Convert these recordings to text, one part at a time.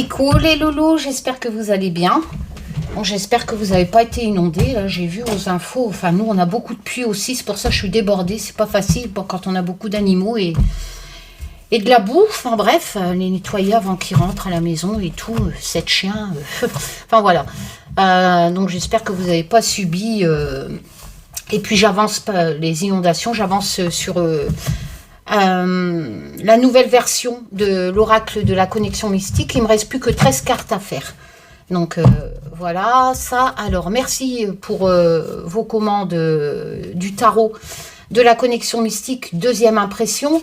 Kikou, les loulous, j'espère que vous allez bien. Bon, j'espère que vous n'avez pas été inondés. Là, j'ai vu aux infos. Enfin, nous, on a beaucoup de pluie aussi. C'est pour ça que je suis débordée. C'est pas facile quand on a beaucoup d'animaux et de la boue. Enfin, bref, les nettoyer avant qu'ils rentrent à la maison et tout. 7 chiens. Enfin, voilà. Donc, j'espère que vous n'avez pas subi. Et puis, j'avance pas les inondations. J'avance sur la nouvelle version de l'oracle de la connexion mystique. Il me reste plus que 13 cartes à faire. Donc voilà, ça. Alors merci pour vos commandes du tarot de la connexion mystique, deuxième impression.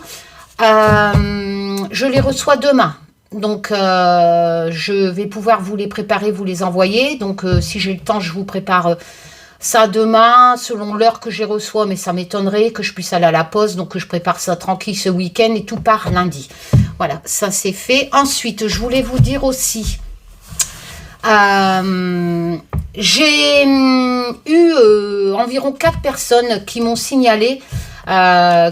Je les reçois demain. Donc je vais pouvoir vous les préparer, vous les envoyer. Donc si j'ai le temps, je vous prépare ça demain, selon l'heure que je les reçois, mais ça m'étonnerait que je puisse aller à la poste. Donc je prépare ça tranquille ce week-end et tout part lundi. Voilà, ça c'est fait. Ensuite, je voulais vous dire aussi... j'ai eu environ 4 personnes qui m'ont signalé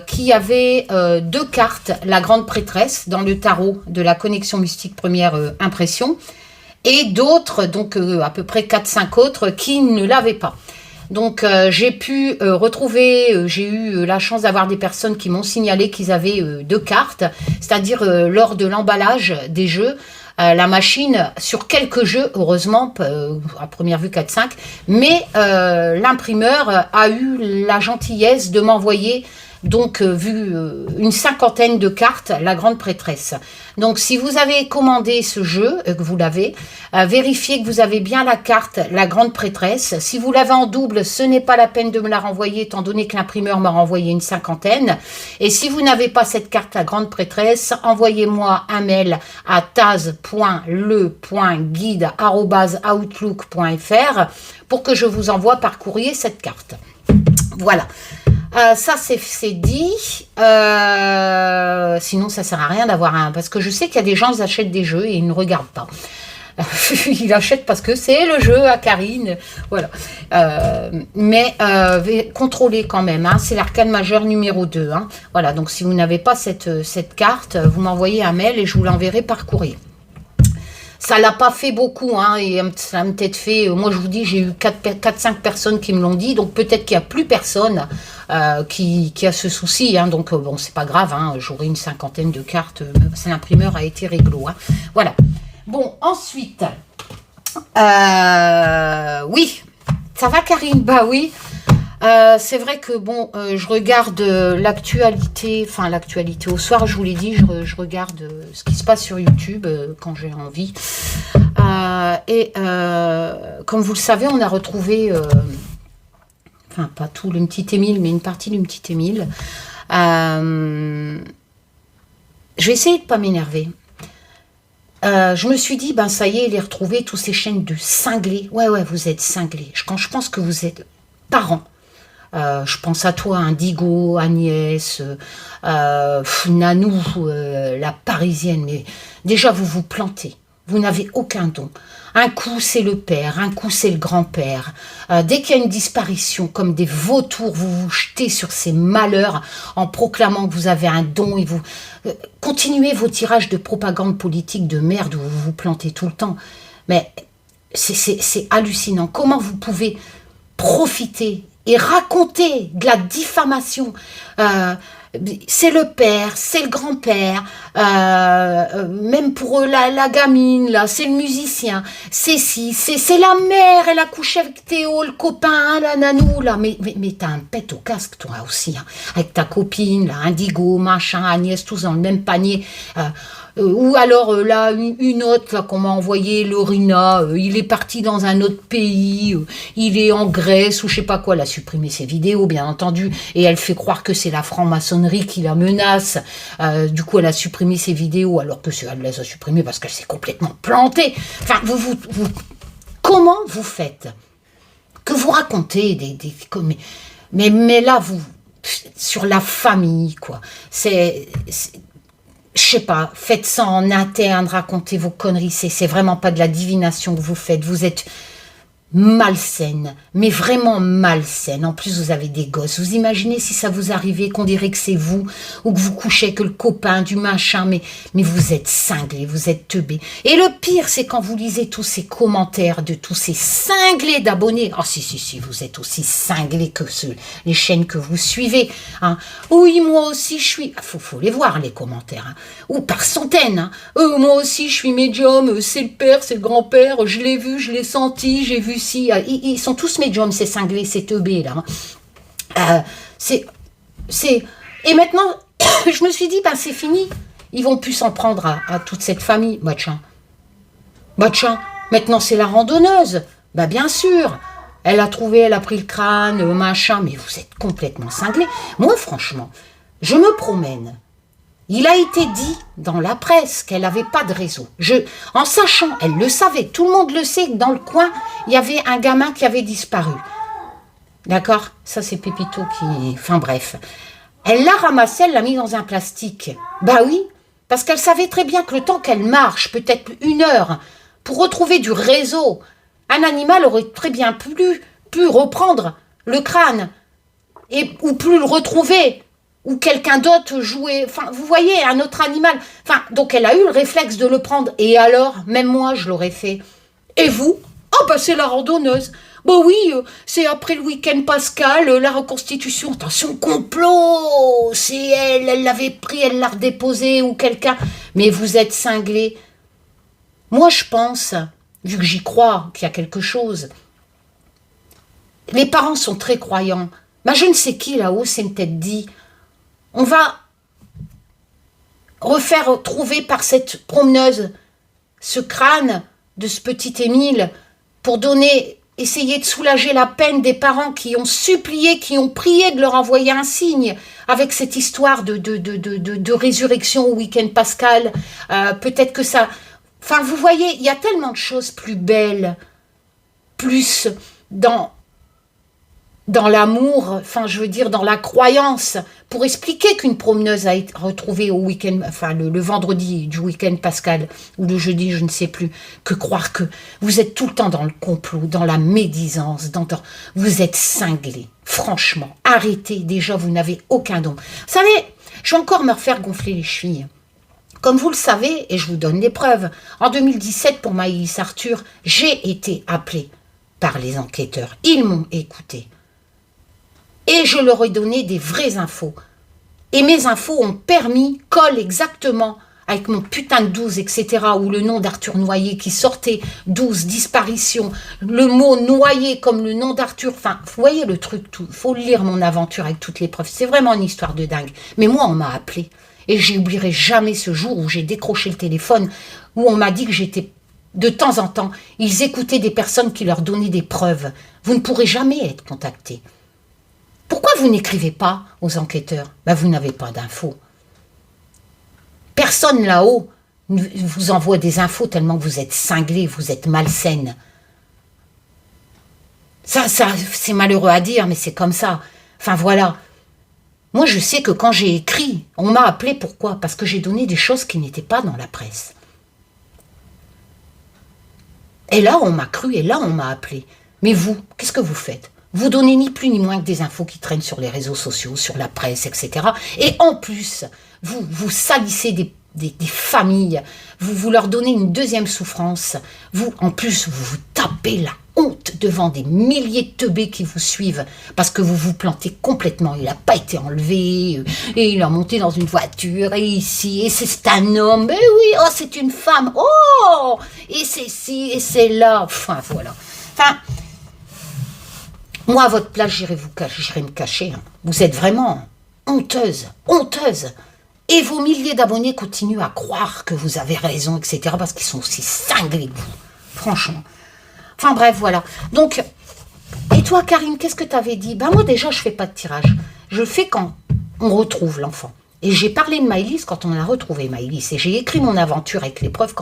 qu'il y avait 2 cartes, la grande prêtresse dans le tarot de la connexion mystique première impression, et d'autres, donc à peu près 4-5 autres, qui ne l'avaient pas. Donc j'ai pu retrouver, j'ai eu la chance d'avoir des personnes qui m'ont signalé qu'ils avaient 2 cartes, c'est-à-dire lors de l'emballage des jeux, la machine, sur quelques jeux, heureusement, à première vue 4-5, mais l'imprimeur a eu la gentillesse de m'envoyer, donc vu une 50aine de cartes, la grande prêtresse. Donc si vous avez commandé ce jeu, que vous l'avez, vérifiez que vous avez bien la carte, la grande prêtresse. Si vous l'avez en double, ce n'est pas la peine de me la renvoyer, étant donné que l'imprimeur m'a renvoyé une 50aine. Et si vous n'avez pas cette carte, la grande prêtresse, envoyez-moi un mail à taz.le.guide@outlook.fr pour que je vous envoie par courrier cette carte. Voilà. Ça c'est dit, sinon ça sert à rien d'avoir un, parce que je sais qu'il y a des gens qui achètent des jeux et ils ne regardent pas. Ils achètent parce que c'est le jeu à Karine, voilà. Mais contrôlez quand même, hein, c'est l'arcane majeur numéro 2. Hein. Voilà, donc si vous n'avez pas cette carte, vous m'envoyez un mail et je vous l'enverrai par courrier. Ça l'a pas fait beaucoup, hein, et ça a peut-être fait, moi je vous dis, j'ai eu 4-5 personnes qui me l'ont dit, donc peut-être qu'il n'y a plus personne qui a ce souci, hein, donc bon, c'est pas grave, hein, j'aurai une 50aine de cartes, l'imprimeur a été réglo, hein, voilà. Bon, ensuite, oui, ça va Karine? Bah oui. C'est vrai que bon, je regarde l'actualité, enfin l'actualité au soir, je vous l'ai dit, je regarde ce qui se passe sur YouTube quand j'ai envie. Comme vous le savez, on a retrouvé, enfin pas tout le petit Émile, mais une partie du petit Émile. Je vais essayer de ne pas m'énerver. Je me suis dit, ben ça y est, il est retrouvé, tous ces chaînes de cinglés. Ouais, vous êtes cinglés. Quand je pense que vous êtes parents. Je pense à toi, Indigo, Agnès, Nanou, la Parisienne, mais déjà vous vous plantez, vous n'avez aucun don. Un coup c'est le père, un coup c'est le grand-père. Dès qu'il y a une disparition, comme des vautours, vous vous jetez sur ces malheurs en proclamant que vous avez un don et vous continuez vos tirages de propagande politique de merde où vous vous plantez tout le temps. Mais c'est hallucinant. Comment vous pouvez profiter et raconter de la diffamation, c'est le père, c'est le grand-père, même pour eux, la gamine, là, c'est le musicien, c'est la mère, elle a couché avec Théo, le copain, la nanou, là, mais t'as un pet au casque, toi aussi, hein, avec ta copine, là, Indigo, machin, Agnès, tous dans le même panier, ou alors là, une autre là qu'on m'a envoyé, Lorina, il est parti dans un autre pays, il est en Grèce ou je sais pas quoi, elle a supprimé ses vidéos bien entendu, et elle fait croire que c'est la franc-maçonnerie qui la menace, du coup elle a supprimé ses vidéos alors que elle les a supprimées parce qu'elle s'est complètement plantée. Enfin, comment vous faites? Que vous racontez mais là, vous, sur la famille, quoi, je sais pas, faites ça en interne, racontez vos conneries, c'est vraiment pas de la divination que vous faites, vous êtes malsaine, mais vraiment malsaine. En plus, vous avez des gosses. Vous imaginez si ça vous arrivait, qu'on dirait que c'est vous, ou que vous couchez que le copain du machin, mais vous êtes cinglés, vous êtes teubés. Et le pire, c'est quand vous lisez tous ces commentaires de tous ces cinglés d'abonnés. Ah si, vous êtes aussi cinglés que les chaînes que vous suivez. Hein. Oui, moi aussi, je suis... Faut les voir, les commentaires. Hein. Ou par centaines. Hein. Moi aussi, je suis médium, c'est le père, c'est le grand-père, je l'ai vu, je l'ai senti, j'ai vu si... Ils sont tous médiums, ces cinglés, ces teubés, là. Hein. Et maintenant, je me suis dit, ben c'est fini. Ils vont plus s'en prendre à toute cette famille. Tiens, maintenant c'est la randonneuse. Bah bien sûr. Elle a trouvé, elle a pris le crâne, machin. Mais vous êtes complètement cinglés. Moi, franchement, je me promène. Il a été dit dans la presse qu'elle n'avait pas de réseau. En sachant, elle le savait, tout le monde le sait, que dans le coin, il y avait un gamin qui avait disparu. D'accord? Ça, c'est Pépito qui... Enfin, bref. Elle l'a ramassé, elle l'a mis dans un plastique. Bah oui, parce qu'elle savait très bien que le temps qu'elle marche, peut-être 1 heure, pour retrouver du réseau, un animal aurait très bien pu reprendre le crâne, ou plus le retrouver, ou quelqu'un d'autre jouer, enfin, vous voyez, un autre animal. Enfin, donc elle a eu le réflexe de le prendre. Et alors, même moi, je l'aurais fait. Et vous? Ah bah c'est la randonneuse. Bah oui, c'est après le week-end pascal, la reconstitution. Attention, complot. C'est elle l'avait pris, elle l'a redéposé, ou quelqu'un. Mais vous êtes cinglés. Moi, je pense, vu que j'y crois, qu'il y a quelque chose. Les parents sont très croyants. Bah je ne sais qui là-haut s'est peut-être dit... On va refaire trouver par cette promeneuse ce crâne de ce petit Émile pour essayer de soulager la peine des parents qui ont supplié, qui ont prié de leur envoyer un signe avec cette histoire de résurrection au week-end pascal. Peut-être que ça... Enfin, vous voyez, il y a tellement de choses plus belles, plus dans l'amour, enfin je veux dire dans la croyance, pour expliquer qu'une promeneuse a été retrouvée au week-end, enfin le vendredi du week-end pascal, ou le jeudi, je ne sais plus, que croire que vous êtes tout le temps dans le complot, dans la médisance, vous êtes cinglés. Franchement, arrêtez, déjà vous n'avez aucun don. Vous savez, je vais encore me refaire gonfler les chevilles. Comme vous le savez, et je vous donne les preuves, en 2017, pour Maëlys Arthur, j'ai été appelée par les enquêteurs. Ils m'ont écouté. Et je leur ai donné des vraies infos. Et mes infos ont collent exactement avec mon putain de 12, etc., ou le nom d'Arthur Noyer qui sortait, 12, disparition, le mot noyer comme le nom d'Arthur, enfin, vous voyez le truc, tout. Faut lire mon aventure avec toutes les preuves. C'est vraiment une histoire de dingue. Mais moi, on m'a appelé. Et j'oublierai jamais ce jour où j'ai décroché le téléphone, où on m'a dit que j'étais... De temps en temps, ils écoutaient des personnes qui leur donnaient des preuves. Vous ne pourrez jamais être contacté. Pourquoi vous n'écrivez pas aux enquêteurs? Vous n'avez pas d'infos. Personne là-haut vous envoie des infos tellement que vous êtes cinglés, vous êtes malsaines. Ça c'est malheureux à dire, mais c'est comme ça. Enfin voilà. Moi, je sais que quand j'ai écrit, on m'a appelé. Pourquoi? Parce que j'ai donné des choses qui n'étaient pas dans la presse. Et là, on m'a cru, et là, on m'a appelé. Mais vous, qu'est-ce que vous faites? Vous donnez ni plus ni moins que des infos qui traînent sur les réseaux sociaux, sur la presse, etc. Et en plus, vous salissez des familles, vous leur donnez une deuxième souffrance. En plus, vous tapez la honte devant des milliers de teubés qui vous suivent parce que vous vous plantez complètement. Il n'a pas été enlevé, et il a monté dans une voiture, et ici, et c'est un homme, et oui, oh, c'est une femme, oh, et c'est ci, et c'est là. Enfin, voilà. Enfin... Moi, à votre place, j'irai me cacher. Hein. Vous êtes vraiment honteuse. Et vos milliers d'abonnés continuent à croire que vous avez raison, etc. Parce qu'ils sont aussi cinglés que vous. Franchement. Enfin bref, voilà. Donc, et toi, Karine, qu'est-ce que tu avais dit? Moi, déjà, je ne fais pas de tirage. Je le fais quand on retrouve l'enfant. Et j'ai parlé de Maëlys quand on a retrouvé Maëlys. Et j'ai écrit mon aventure avec les preuves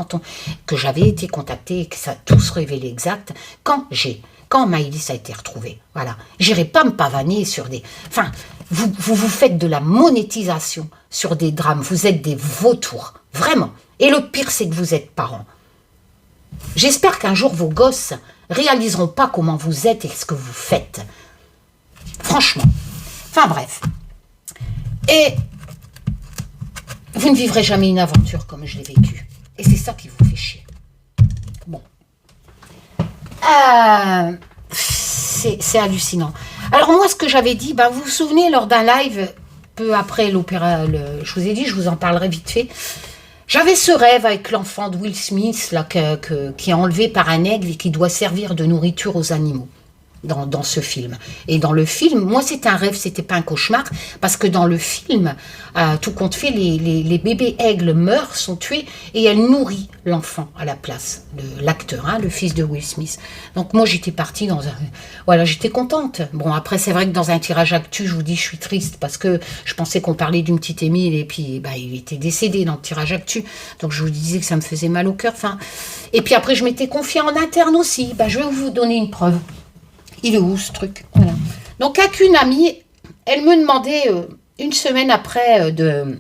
que j'avais été contactée et que ça a tout se révélé exact. Quand Maëlys a été retrouvée. Voilà. J'irai pas me pavaner sur des... Enfin, vous faites de la monétisation sur des drames. Vous êtes des vautours. Vraiment. Et le pire, c'est que vous êtes parents. J'espère qu'un jour vos gosses réaliseront pas comment vous êtes et ce que vous faites. Franchement. Enfin bref. Et vous ne vivrez jamais une aventure comme je l'ai vécue. Et c'est ça qui vous fait chier. Bon. C'est hallucinant. Alors moi, ce que j'avais dit, vous vous souvenez, lors d'un live, peu après l'opéra, je vous ai dit, je vous en parlerai vite fait, j'avais ce rêve avec l'enfant de Will Smith, là, qui est enlevé par un aigle et qui doit servir de nourriture aux animaux. Dans ce film. Et dans le film, moi c'était un rêve, c'était pas un cauchemar, parce que dans le film, tout compte fait, les bébés aigles meurent, sont tués, et elle nourrit l'enfant à la place, l'acteur, le fils de Will Smith. Donc moi j'étais partie dans un... Voilà, j'étais contente. Bon, après c'est vrai que dans un tirage actu, je vous dis, je suis triste, parce que je pensais qu'on parlait d'une petite Émile, et puis il était décédé dans le tirage actu, donc je vous disais que ça me faisait mal au cœur. Enfin, et puis après je m'étais confiée en interne aussi. Je vais vous donner une preuve. Il est où ce truc? Voilà. Donc avec une amie, elle me demandait une semaine après de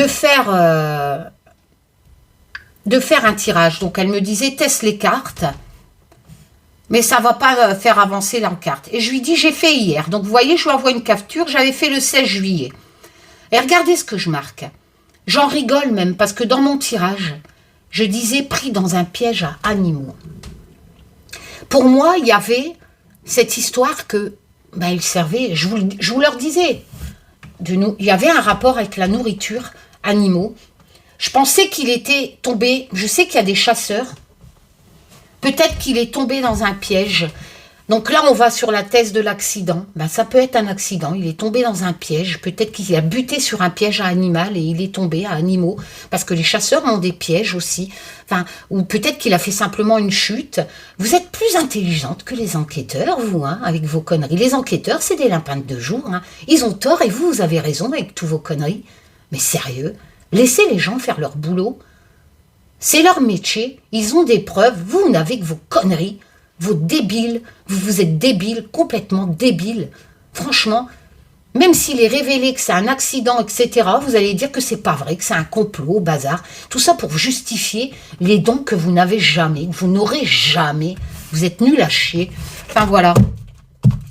faire un tirage. Donc elle me disait teste les cartes, mais ça va pas faire avancer l'encarte. Et je lui dis j'ai fait hier. Donc vous voyez, je lui envoie une capture, j'avais fait le 16 juillet. Et regardez ce que je marque. J'en rigole même parce que dans mon tirage, je disais pris dans un piège à animaux. Pour moi, il y avait cette histoire que, il servait, je vous leur disais, il y avait un rapport avec la nourriture, animaux. Je pensais qu'il était tombé, je sais qu'il y a des chasseurs, peut-être qu'il est tombé dans un piège. Donc là, on va sur la thèse de l'accident. Ça peut être un accident, il est tombé dans un piège, peut-être qu'il a buté sur un piège à animal et il est tombé à animaux, parce que les chasseurs ont des pièges aussi. Enfin, ou peut-être qu'il a fait simplement une chute. Vous êtes plus intelligente que les enquêteurs, vous, avec vos conneries. Les enquêteurs, c'est des lapins de 2 jours. Ils ont tort et vous avez raison avec tous vos conneries. Mais sérieux, laissez les gens faire leur boulot. C'est leur métier, ils ont des preuves, vous n'avez que vos conneries. Vos débiles, vous êtes débiles, complètement débiles. Franchement, même s'il est révélé que c'est un accident, etc., vous allez dire que c'est pas vrai, que c'est un complot, bazar. Tout ça pour justifier les dons que vous n'avez jamais, que vous n'aurez jamais. Vous êtes nuls à chier. Enfin voilà.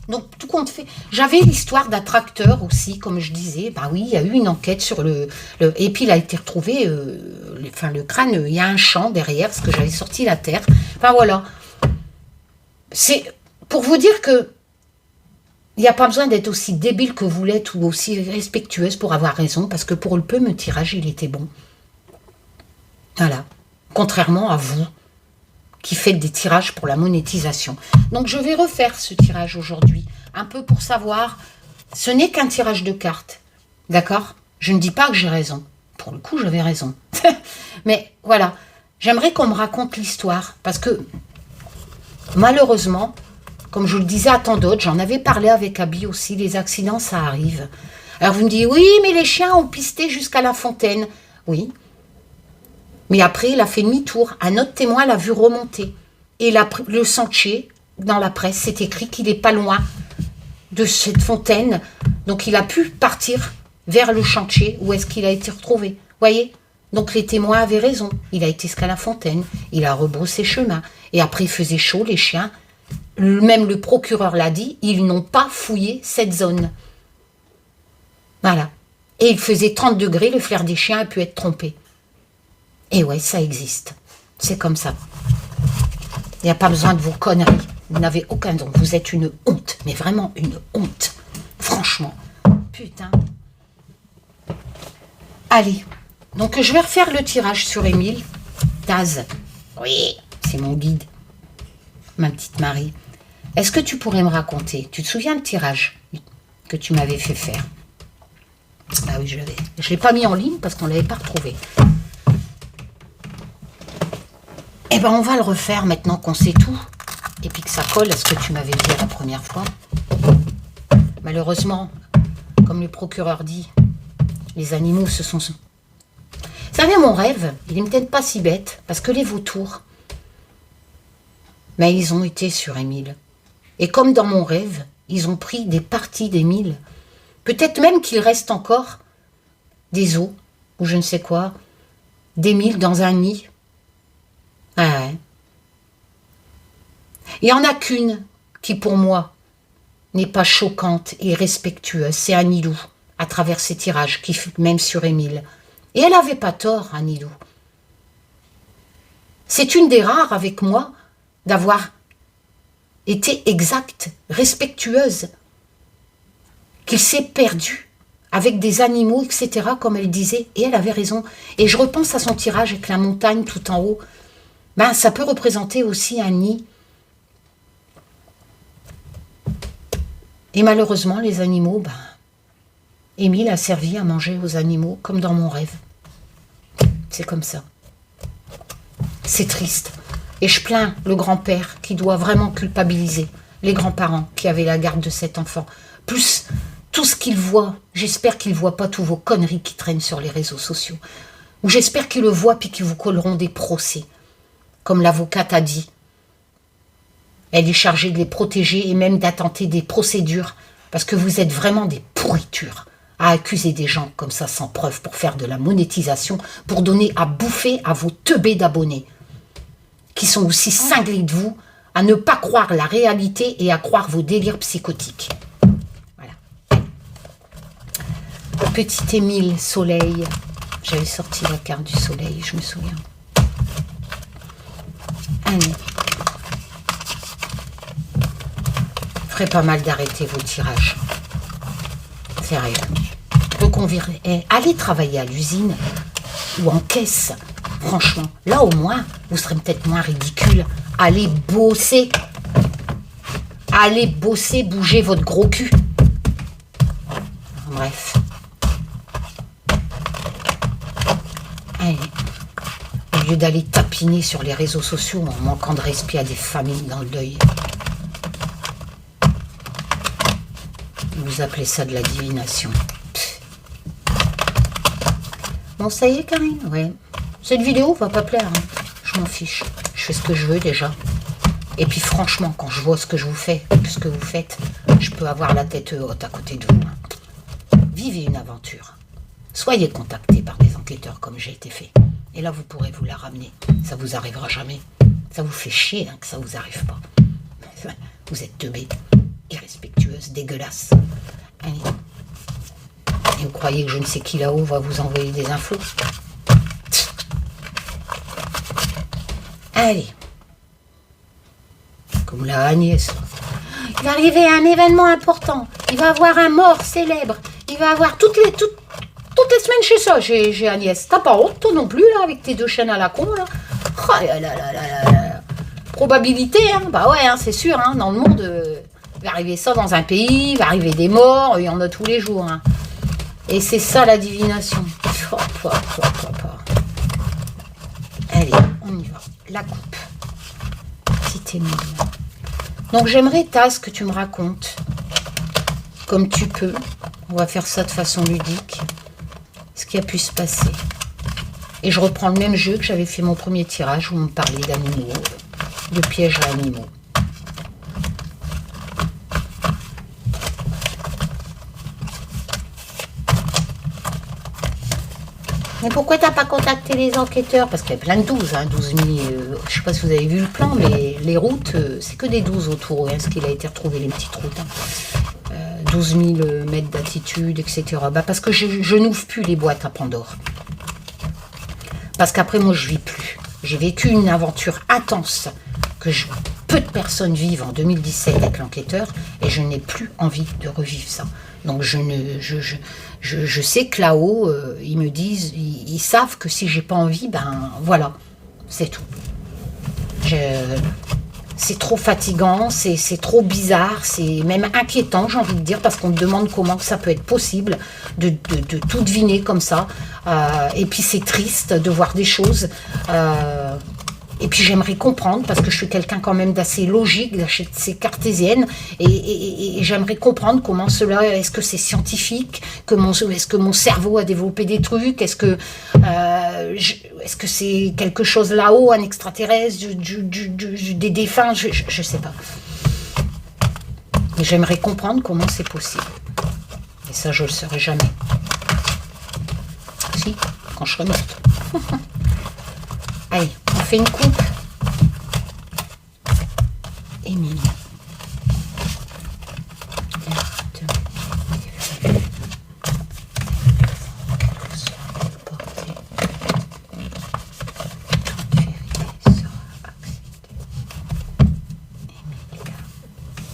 Donc tout compte fait. J'avais l'histoire d'attracteur aussi, comme je disais. Oui, il y a eu une enquête sur et puis il a été retrouvé, le crâne, il y a un champ derrière, parce que j'avais sorti la terre. Enfin voilà. C'est pour vous dire que il n'y a pas besoin d'être aussi débile que vous l'êtes ou aussi respectueuse pour avoir raison, parce que pour le peu, mon tirage, il était bon. Voilà. Contrairement à vous, qui faites des tirages pour la monétisation. Donc, je vais refaire ce tirage aujourd'hui, un peu pour savoir, ce n'est qu'un tirage de cartes, d'accord? Je ne dis pas que j'ai raison. Pour le coup, j'avais raison. Mais voilà, j'aimerais qu'on me raconte l'histoire, parce que malheureusement, comme je le disais à tant d'autres, j'en avais parlé avec Abby aussi, les accidents, ça arrive. Alors vous me dites, oui, mais les chiens ont pisté jusqu'à la fontaine. Oui. Mais après, il a fait demi-tour. Un autre témoin l'a vu remonter. Et le sentier, dans la presse, c'est écrit qu'il n'est pas loin de cette fontaine. Donc il a pu partir vers le chantier où est-ce qu'il a été retrouvé. Voyez? Donc les témoins avaient raison. Il a été jusqu'à la fontaine. Il a rebroussé chemin. Et après, il faisait chaud, les chiens. Même le procureur l'a dit, ils n'ont pas fouillé cette zone. Voilà. Et il faisait 30 degrés, le flair des chiens a pu être trompé. Et ouais, ça existe. C'est comme ça. Il n'y a pas besoin de vos conneries. Vous n'avez aucun don. Vous êtes une honte. Mais vraiment une honte. Franchement. Putain. Allez. Donc, je vais refaire le tirage sur Émile. Taz. Oui, c'est mon guide. Ma petite Marie. Est-ce que tu pourrais me raconter? Tu te souviens le tirage que tu m'avais fait faire? Ah oui, je l'avais. Je ne l'ai pas mis en ligne parce qu'on ne l'avait pas retrouvé. Eh bien, on va le refaire maintenant qu'on sait tout. Et puis que ça colle à ce que tu m'avais dit la première fois. Malheureusement, comme le procureur dit, les animaux se sont... Vous savez, mon rêve, il n'est peut-être pas si bête, parce que les vautours, mais ils ont été sur Émile. Et comme dans mon rêve, ils ont pris des parties d'Émile. Peut-être même qu'il reste encore des os, ou je ne sais quoi, d'Émile dans un nid. Ouais. Il n'y en a qu'une qui, pour moi, n'est pas choquante et respectueuse. C'est Anilou, à travers ses tirages, qui même sur Émile. Et elle n'avait pas tort, Anilou. C'est une des rares, avec moi, d'avoir été exacte, respectueuse, qu'il s'est perdu avec des animaux, etc., comme elle disait, et elle avait raison. Et je repense à son tirage avec la montagne tout en haut. Ben, ça peut représenter aussi un nid. Et malheureusement, les animaux, ben, Émile a servi à manger aux animaux, comme dans mon rêve. C'est comme ça. C'est triste. Et je plains le grand-père qui doit vraiment culpabiliser les grands-parents qui avaient la garde de cet enfant. Plus tout ce qu'il voit, j'espère qu'il ne voit pas tous vos conneries qui traînent sur les réseaux sociaux. Ou j'espère qu'il le voit puis qu'ils vous colleront des procès. Comme l'avocate a dit. Elle est chargée de les protéger et même d'attenter des procédures. Parce que vous êtes vraiment des pourritures à accuser des gens comme ça sans preuve pour faire de la monétisation, pour donner à bouffer à vos teubés d'abonnés. Qui sont aussi cinglés de vous, à ne pas croire la réalité et à croire vos délires psychotiques. Voilà. Petit Émile, soleil. J'avais sorti la carte du soleil, je me souviens. Allez. Ferait pas mal d'arrêter vos tirages. Sérieux. Allez travailler à l'usine ou en caisse. Franchement, là au moins, vous serez peut-être moins ridicule. Allez bosser. Allez bosser, bougez votre gros cul. Bref. Allez. Au lieu d'aller tapiner sur les réseaux sociaux en manquant de respect à des familles dans le deuil. Vous appelez ça de la divination. Pff. Bon, ça y est, Karine. Ouais. Cette vidéo va pas plaire, hein. Je m'en fiche. Je fais ce que je veux déjà. Et puis franchement, quand je vois ce que je vous fais, ce que vous faites, je peux avoir la tête haute à côté de vous. Hein. Vivez une aventure. Soyez contactés par des enquêteurs comme j'ai été fait. Et là, vous pourrez vous la ramener. Ça vous arrivera jamais. Ça vous fait chier hein, que ça vous arrive pas. Vous êtes teubés, irrespectueuses, dégueulasses. Allez. Et vous croyez que je ne sais qui là-haut va vous envoyer des infos? Allez. Comme la Agnès. Il va arriver un événement important. Il va avoir un mort célèbre. Il va avoir toutes les semaines chez ça, chez Agnès. T'as pas honte, toi non plus, là, avec tes deux chaînes à la con, là. Oh là là là là là. Probabilité, hein. Bah ouais, hein, c'est sûr, hein, dans le monde, il va arriver ça dans un pays, il va arriver des morts, il y en a tous les jours, hein. Et c'est ça la divination. Allez, on y va. La coupe. Petit Émile. Donc j'aimerais, Taz, que tu me racontes, comme tu peux, on va faire ça de façon ludique, ce qui a pu se passer. Et je reprends le même jeu que j'avais fait mon premier tirage où on me parlait d'animaux, de pièges à animaux. Mais pourquoi t'as pas contacté les enquêteurs? Parce qu'il y a plein de 12, hein, 12 000, je sais pas si vous avez vu le plan, mais les routes, c'est que des 12 autour, hein, ce qu'il a été retrouvé, les petites routes. Hein. 12 000 mètres d'altitude, etc. Bah parce que je n'ouvre plus les boîtes à Pandore. Parce qu'après, moi, je vis plus. J'ai vécu une aventure intense que peu de personnes vivent en 2017 avec l'enquêteur, et je n'ai plus envie de revivre ça. Donc je sais que là-haut, ils me disent, ils savent que si j'ai pas envie, ben voilà, c'est tout. C'est trop fatigant, c'est trop bizarre, c'est même inquiétant, j'ai envie de dire, parce qu'on me demande comment ça peut être possible de tout deviner comme ça. Et puis c'est triste de voir des choses. Et puis j'aimerais comprendre, parce que je suis quelqu'un quand même d'assez logique, d'assez cartésienne, et j'aimerais comprendre comment cela, est-ce que c'est scientifique, est-ce que mon cerveau a développé des trucs, est-ce que c'est quelque chose là-haut, un extraterrestre, des défunts, je sais pas. Mais j'aimerais comprendre comment c'est possible. Et ça, je le saurai jamais. Si, quand je serai morte. Allez, on fait une coupe. Émile.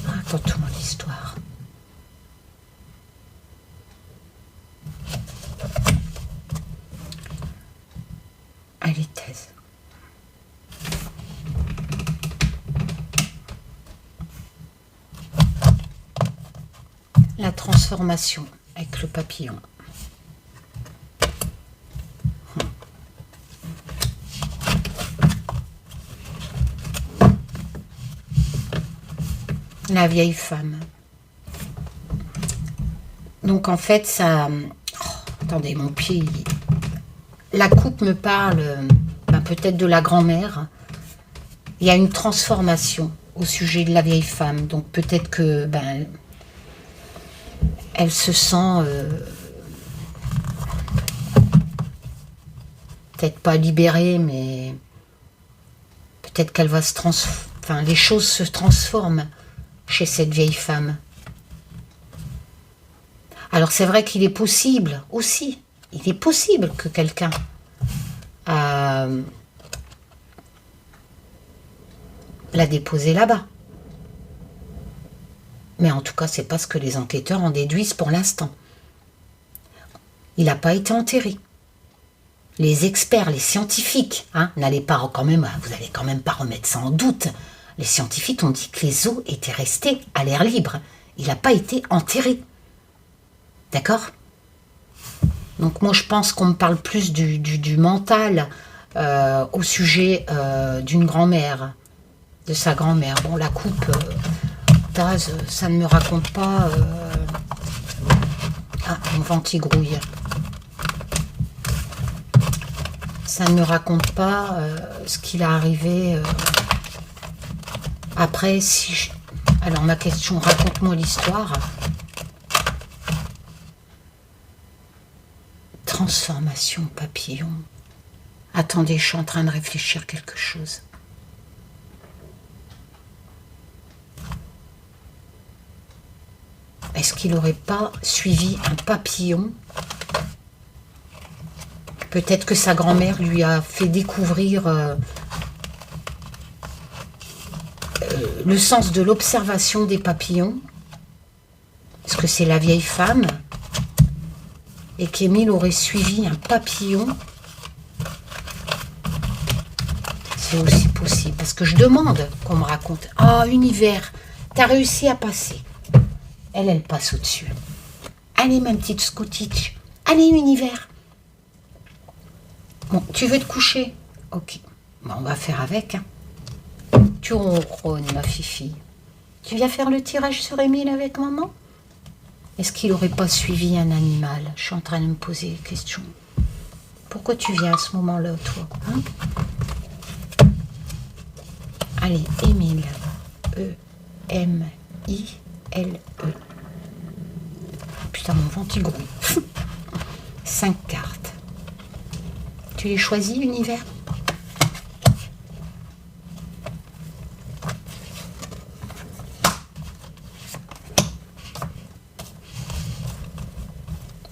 Raconte-moi l'histoire. Allez, thèse. La transformation avec le papillon. La vieille femme. Donc en fait, ça... Oh, attendez, mon pied... La coupe me parle peut-être de la grand-mère. Il y a une transformation au sujet de la vieille femme. Donc peut-être que elle se sent peut-être pas libérée, mais peut-être qu'elle va se transformer. Enfin, les choses se transforment chez cette vieille femme. Alors c'est vrai qu'il est possible aussi, il est possible que quelqu'un l'a déposé là-bas. Mais en tout cas, c'est pas ce que les enquêteurs en déduisent pour l'instant. Il n'a pas été enterré. Les experts, les scientifiques, n'allez pas quand même, vous allez quand même pas remettre ça en doute. Les scientifiques ont dit que les os étaient restés à l'air libre. Il n'a pas été enterré. D'accord? Donc moi, je pense qu'on me parle plus du mental au sujet d'une grand-mère, de sa grand-mère. Bon, la coupe, Taz, ça ne me raconte pas... Ah, mon ventil grouille. Ça ne me raconte pas ce qu'il a arrivé... Après, si je... Alors, ma question, raconte-moi l'histoire. Transformation papillon. Attendez, je suis en train de réfléchir quelque chose. Est-ce qu'il n'aurait pas suivi un papillon? Peut-être que sa grand-mère lui a fait découvrir... le sens de l'observation des papillons. Est-ce que c'est la vieille femme? Et qu'Émile aurait suivi un papillon? C'est aussi possible. Parce que je demande qu'on me raconte. Ah, univers, t'as réussi à passer. Elle passe au-dessus. Allez, ma petite Scoutitch. Allez, univers. Bon, tu veux te coucher? Ok. Bon, on va faire avec, Tu ronronnes, ma fifi. Tu viens faire le tirage sur Émile avec maman? Est-ce qu'il n'aurait pas suivi un animal? Je suis en train de me poser des questions. Pourquoi tu viens à ce moment-là, toi? Allez, Émile. E-M-I-L-E. Putain, mon ventil grouille. 5 cartes. Tu les choisis, univers?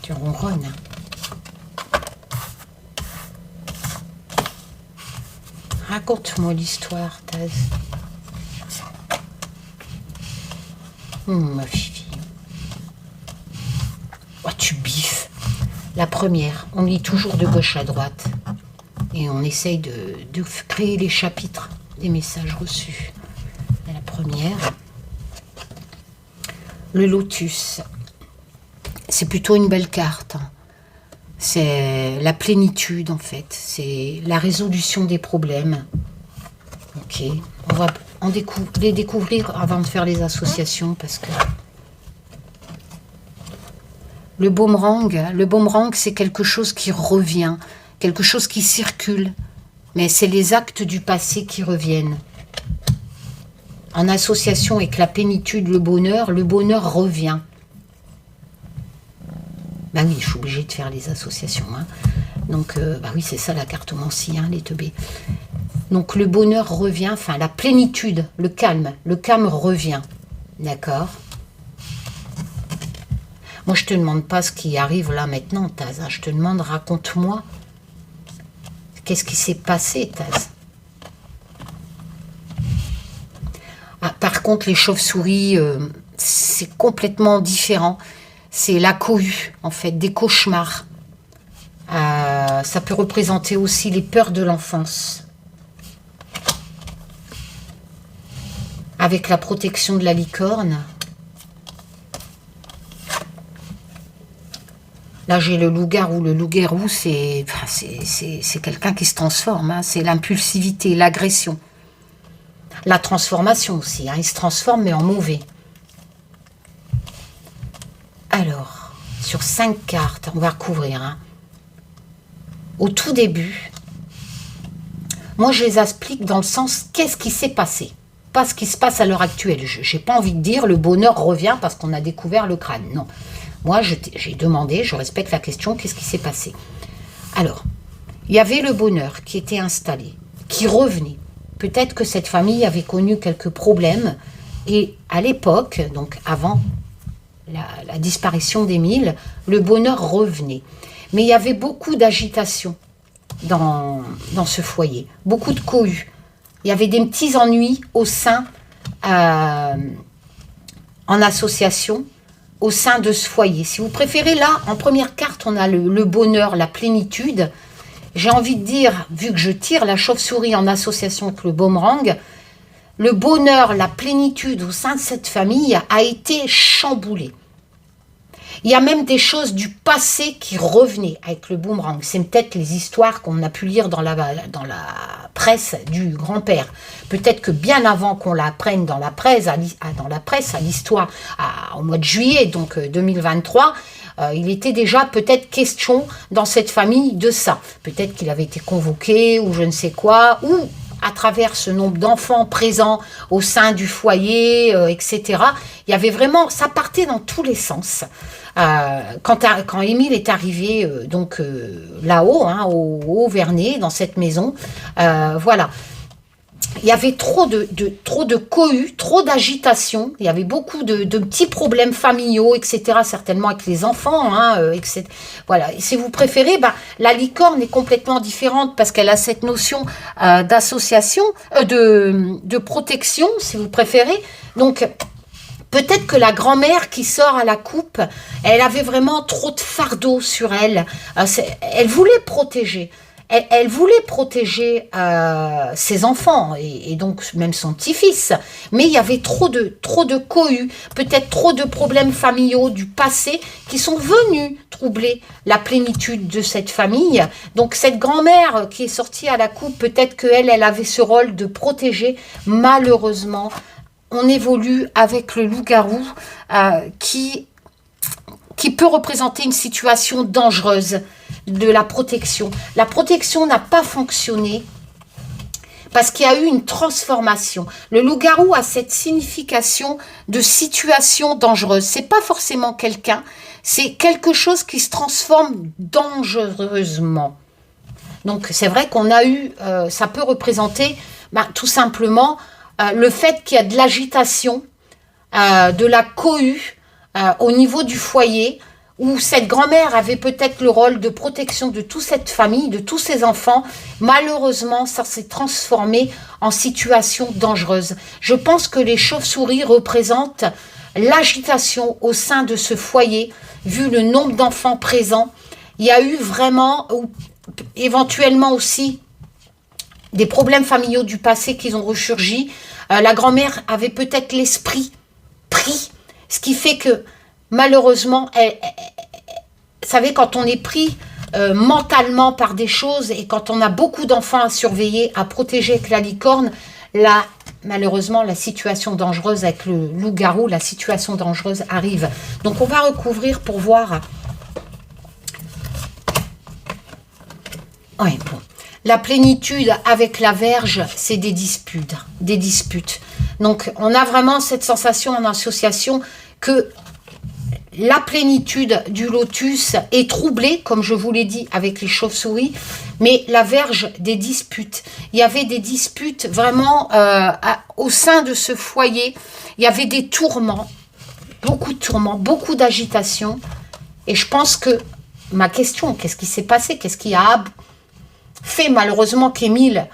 Tu ronronnes. Raconte-moi l'histoire, Taz. Ma fille. Oh, tu biffes. La première, on lit toujours de gauche à droite. Et on essaye de créer les chapitres des messages reçus. Et la première, le lotus. C'est plutôt une belle carte. C'est la plénitude, en fait. C'est la résolution des problèmes. Ok. On va les découvrir avant de faire les associations, parce que... Le boomerang, c'est quelque chose qui revient, quelque chose qui circule. Mais c'est les actes du passé qui reviennent. En association avec la plénitude, le bonheur revient. Ben oui, je suis obligée de faire les associations. Donc, oui, c'est ça la cartomancie, les teubés. Donc le bonheur revient, enfin la plénitude, le calme revient. D'accord? Moi, je te demande pas ce qui arrive là maintenant, Taz. Hein. Je te demande, raconte-moi. Qu'est-ce qui s'est passé, Taz? Ah, par contre, les chauves-souris, c'est complètement différent. C'est la cohue, en fait, des cauchemars. Ça peut représenter aussi les peurs de l'enfance. Avec la protection de la licorne. Là, j'ai le loup-garou. Le loup-garou, c'est quelqu'un qui se transforme. Hein. C'est l'impulsivité, l'agression. La transformation aussi. Hein. Il se transforme, mais en mauvais. Alors, sur 5 cartes, on va recouvrir. Hein. Au tout début, moi, je les explique dans le sens, qu'est-ce qui s'est passé? Pas ce qui se passe à l'heure actuelle. Je n'ai pas envie de dire, le bonheur revient parce qu'on a découvert le crâne. Non. Moi, j'ai demandé, je respecte la question, qu'est-ce qui s'est passé? Alors, il y avait le bonheur qui était installé, qui revenait. Peut-être que cette famille avait connu quelques problèmes. Et à l'époque, donc avant la disparition d'Émile, le bonheur revenait. Mais il y avait beaucoup d'agitation dans ce foyer. Beaucoup de cohue. Il y avait des petits ennuis au sein, en association, au sein de ce foyer. Si vous préférez, là, en première carte, on a le bonheur, la plénitude. J'ai envie de dire, vu que je tire la chauve-souris en association avec le boomerang, le bonheur, la plénitude au sein de cette famille a été chamboulé. Il y a même des choses du passé qui revenaient avec le boomerang. C'est peut-être les histoires qu'on a pu lire dans la presse du grand-père. Peut-être que bien avant qu'on l'apprenne dans la presse, à l'histoire, au mois de juillet, donc 2023, il était déjà peut-être question dans cette famille de ça. Peut-être qu'il avait été convoqué ou je ne sais quoi, ou à travers ce nombre d'enfants présents au sein du foyer, etc. Il y avait vraiment, ça partait dans tous les sens. Quand Émile est arrivé là-haut, hein, au Vernet, dans cette maison, voilà. Il y avait trop de cohue, trop d'agitation. Il y avait beaucoup de petits problèmes familiaux, etc. Certainement avec les enfants, hein, etc. Voilà. Et si vous préférez, la licorne est complètement différente parce qu'elle a cette notion d'association, de protection, si vous préférez. Donc, peut-être que la grand-mère qui sort à la coupe, elle avait vraiment trop de fardeau sur elle. Elle voulait protéger. Elle voulait protéger ses enfants et donc même son petit-fils. Mais il y avait trop de cohue, peut-être trop de problèmes familiaux du passé qui sont venus troubler la plénitude de cette famille. Donc cette grand-mère qui est sortie à la coupe, peut-être qu'elle avait ce rôle de protéger. Malheureusement, on évolue avec le loup-garou qui peut représenter une situation dangereuse de la protection. La protection n'a pas fonctionné parce qu'il y a eu une transformation. Le loup-garou a cette signification de situation dangereuse. C'est pas forcément quelqu'un, c'est quelque chose qui se transforme dangereusement. Donc c'est vrai qu'on a eu, ça peut représenter tout simplement le fait qu'il y a de l'agitation, de la cohue au niveau du foyer, où cette grand-mère avait peut-être le rôle de protection de toute cette famille, de tous ses enfants. Malheureusement, ça s'est transformé en situation dangereuse. Je pense que les chauves-souris représentent l'agitation au sein de ce foyer, vu le nombre d'enfants présents. Il y a eu vraiment, éventuellement aussi, des problèmes familiaux du passé qui ont ressurgi. La grand-mère avait peut-être l'esprit pris, ce qui fait que malheureusement, vous savez, quand on est pris mentalement par des choses et quand on a beaucoup d'enfants à surveiller, à protéger avec la licorne, là, malheureusement, la situation dangereuse avec le loup-garou, la situation dangereuse arrive. Donc, on va recouvrir pour voir. Ouais, bon. La plénitude avec la verge, c'est des disputes, des disputes. Donc, on a vraiment cette sensation en association que la plénitude du lotus est troublée, comme je vous l'ai dit, avec les chauves-souris, mais la verge des disputes. Il y avait des disputes vraiment au sein de ce foyer. Il y avait des tourments, beaucoup d'agitation. Et je pense que ma question, qu'est-ce qui s'est passé? Qu'est-ce qui a fait malheureusement qu'Émile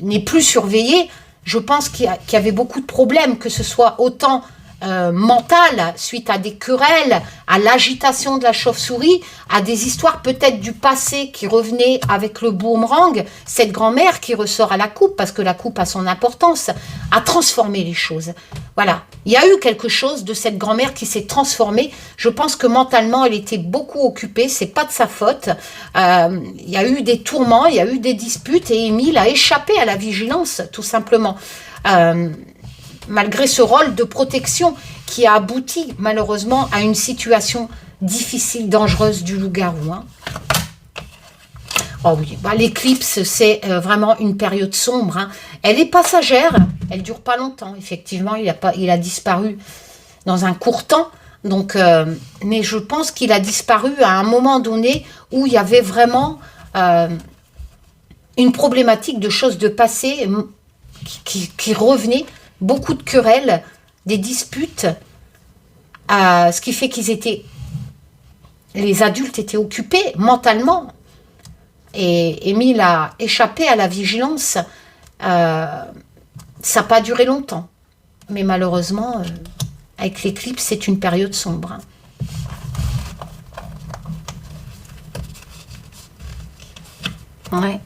n'est plus surveillé? Je pense qu'il y avait beaucoup de problèmes, que ce soit autant mental, suite à des querelles, à l'agitation de la chauve-souris, à des histoires peut-être du passé qui revenaient avec le boomerang, cette grand-mère qui ressort à la coupe, parce que la coupe a son importance, a transformé les choses. Voilà, il y a eu quelque chose de cette grand-mère qui s'est transformée. Je pense que mentalement, elle était beaucoup occupée, c'est pas de sa faute. Il y a eu des tourments, il y a eu des disputes, et Émile a échappé à la vigilance, tout simplement. Malgré ce rôle de protection qui a abouti malheureusement à une situation difficile, dangereuse du loup-garou. Hein. Oh oui, bah, l'éclipse, c'est vraiment une période sombre. Hein. Elle est passagère, elle dure pas longtemps. Effectivement, il a disparu dans un court temps. Donc, mais je pense qu'il a disparu à un moment donné où il y avait vraiment une problématique de choses de passé qui revenaient. Beaucoup de querelles, des disputes, ce qui fait les adultes étaient occupés mentalement. Et Émile a échappé à la vigilance. Ça n'a pas duré longtemps. Mais malheureusement, avec l'éclipse, c'est une période sombre. Hein. Ouais.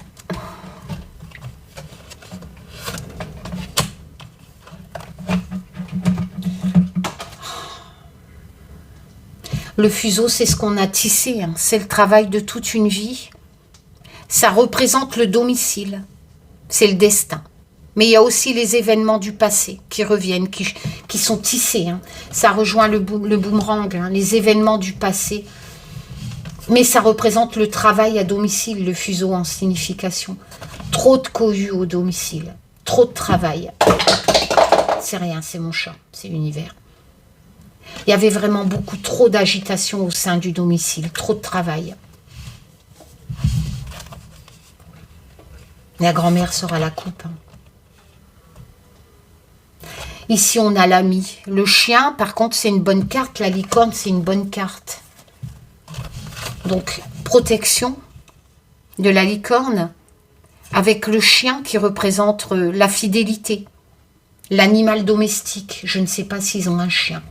Le fuseau, c'est ce qu'on a tissé, hein. C'est le travail de toute une vie. Ça représente le domicile, c'est le destin. Mais il y a aussi les événements du passé qui reviennent, qui sont tissés. Hein. Ça rejoint le boomerang, hein, les événements du passé. Mais ça représente le travail à domicile, le fuseau en signification. Trop de cohue au domicile, trop de travail. C'est rien, c'est mon chat, c'est l'univers. Il y avait vraiment beaucoup trop d'agitation au sein du domicile, trop de travail. La grand-mère sera à la coupe. Ici, on a l'ami. Le chien, par contre, c'est une bonne carte. La licorne, c'est une bonne carte. Donc, protection de la licorne avec le chien qui représente la fidélité. L'animal domestique. Je ne sais pas s'ils ont un chien.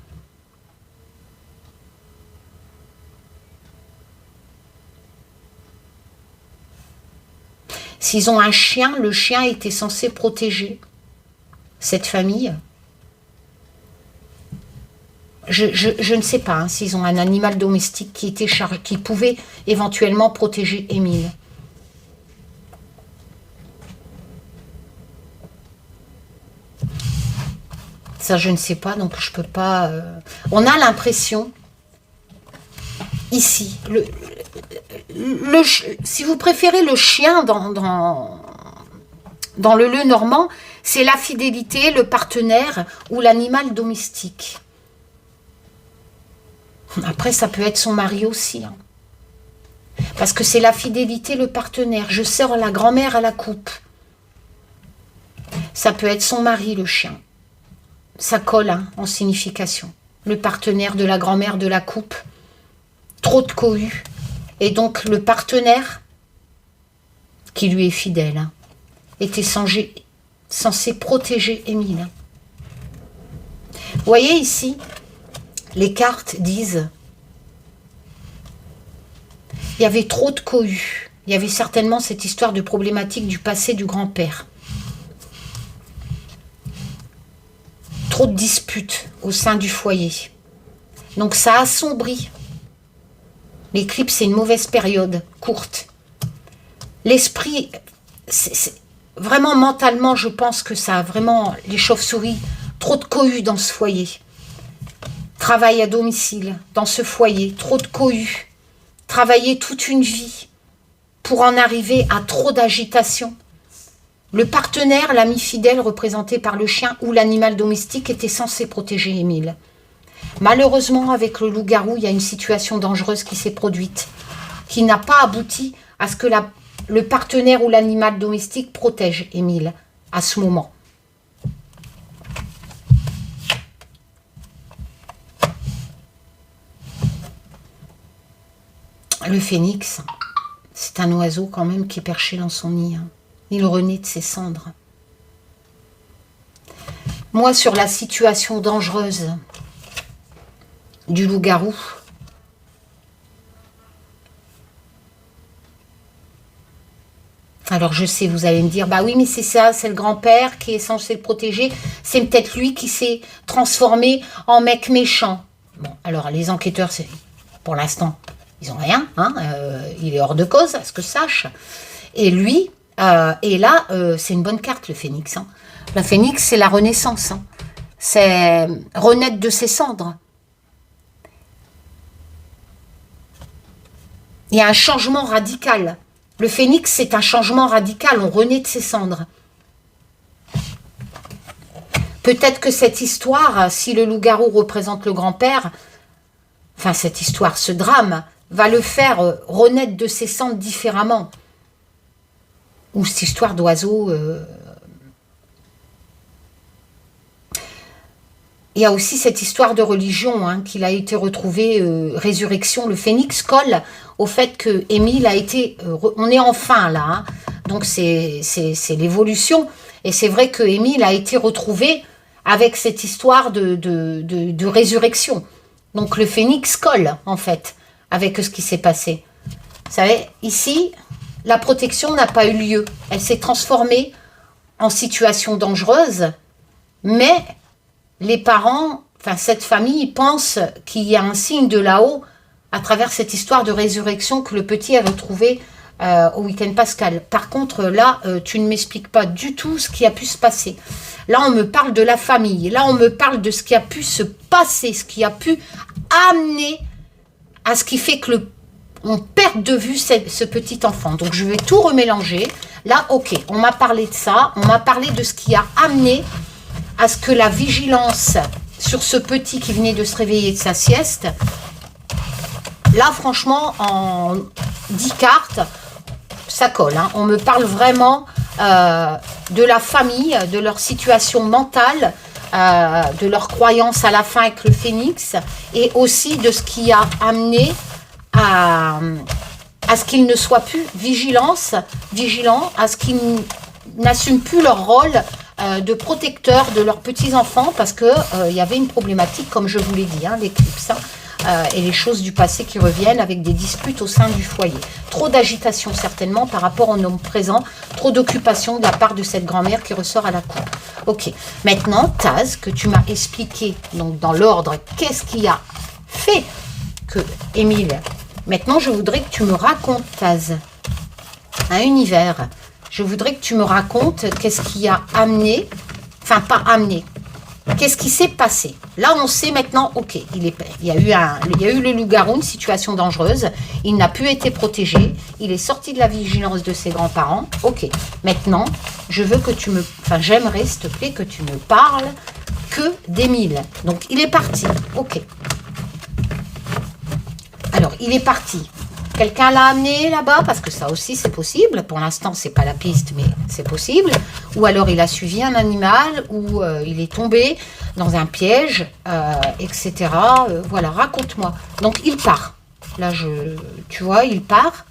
S'ils ont un chien, le chien était censé protéger cette famille. Je ne sais pas hein, s'ils ont un animal domestique qui pouvait éventuellement protéger Émile. Ça, je ne sais pas, donc je peux pas... On a l'impression, ici, si vous préférez le chien dans le le normand, c'est la fidélité, le partenaire ou l'animal domestique. Après, ça peut être son mari aussi. Hein. Parce que c'est la fidélité, le partenaire. Je sors la grand-mère à la coupe. Ça peut être son mari, le chien. Ça colle hein, en signification. Le partenaire de la grand-mère de la coupe. Trop de cohue. Et donc, le partenaire, qui lui est fidèle, hein, était censé protéger Émile. Vous voyez ici, les cartes disent, il y avait trop de cohue. Il y avait certainement cette histoire de problématique du passé du grand-père. Trop de disputes au sein du foyer. Donc, ça assombrit. L'éclipse, c'est une mauvaise période, courte. L'esprit, vraiment mentalement, je pense que ça a vraiment, les chauves-souris, trop de cohue dans ce foyer. Travail à domicile, dans ce foyer, trop de cohue. Travailler toute une vie pour en arriver à trop d'agitation. Le partenaire, l'ami fidèle représenté par le chien ou l'animal domestique était censé protéger Émile. Malheureusement, avec le loup-garou, il y a une situation dangereuse qui s'est produite, qui n'a pas abouti à ce que le partenaire ou l'animal domestique protège Émile à ce moment. Le phénix, c'est un oiseau quand même qui est perché dans son nid. Hein. Il renaît de ses cendres. Moi, sur la situation dangereuse du loup-garou, alors je sais, vous allez me dire, bah oui, mais c'est ça, c'est le grand-père qui est censé le protéger. C'est peut-être lui qui s'est transformé en mec méchant. Bon, alors les enquêteurs, pour l'instant, ils n'ont rien. Hein, il est hors de cause, à ce que je sache. Et lui, et là, c'est une bonne carte, le phénix. Hein. Le phénix, c'est la renaissance. Hein. C'est renaître de ses cendres. Il y a un changement radical. Le phénix, c'est un changement radical. On renaît de ses cendres. Peut-être que cette histoire, si le loup-garou représente le grand-père, enfin cette histoire, ce drame, va le faire renaître de ses cendres différemment. Ou cette histoire d'oiseau. Il y a aussi cette histoire de religion, hein, qu'il a été retrouvé, résurrection. Le phénix colle au fait que Émile a été... on est enfin là, hein, donc c'est l'évolution. Et c'est vrai que Émile a été retrouvé avec cette histoire de résurrection. Donc le phénix colle, en fait, avec ce qui s'est passé. Vous savez, ici, la protection n'a pas eu lieu. Elle s'est transformée en situation dangereuse, mais les parents, enfin cette famille, pensent qu'il y a un signe de là-haut à travers cette histoire de résurrection que le petit a retrouvé au week-end pascal. Par contre, là, tu ne m'expliques pas du tout ce qui a pu se passer. Là, on me parle de la famille. Là, on me parle de ce qui a pu se passer, ce qui a pu amener à ce qui fait que on perd de vue ce petit enfant. Donc, je vais tout remélanger. Là, ok, on m'a parlé de ça. On m'a parlé de ce qui a amené à ce que la vigilance sur ce petit qui venait de se réveiller de sa sieste, là, franchement, en 10 cartes, ça colle. Hein. On me parle vraiment de la famille, de leur situation mentale, de leur croyance à la fin avec le phénix, et aussi de ce qui a amené à ce qu'ils ne soient plus vigilants, à ce qu'ils n'assument plus leur rôle de protecteur de leurs petits-enfants, parce qu'il y avait une problématique, comme je vous l'ai dit, hein, l'éclipse, et les choses du passé qui reviennent avec des disputes au sein du foyer. Trop d'agitation certainement par rapport au homme présent, trop d'occupation de la part de cette grand-mère qui ressort à la cour. Ok, maintenant Taz, que tu m'as expliqué donc dans l'ordre, qu'est-ce qui a fait que Émile... Maintenant je voudrais que tu me racontes, Taz, un univers. Je voudrais que tu me racontes qu'est-ce qui a amené, enfin pas amené, qu'est-ce qui s'est passé. Là, on sait maintenant, ok, il y a eu le loup-garou, une situation dangereuse, il n'a plus été protégé, il est sorti de la vigilance de ses grands-parents, ok. Maintenant, je veux que tu me, enfin j'aimerais, s'il te plaît, que tu me parles que d'Émile. Donc, il est parti, ok. Alors, il est parti. Quelqu'un l'a amené là-bas, parce que ça aussi c'est possible. Pour l'instant, c'est pas la piste, mais c'est possible. Ou alors il a suivi un animal, ou il est tombé dans un piège, etc. Voilà, raconte-moi. Donc il part. Là, tu vois, il part.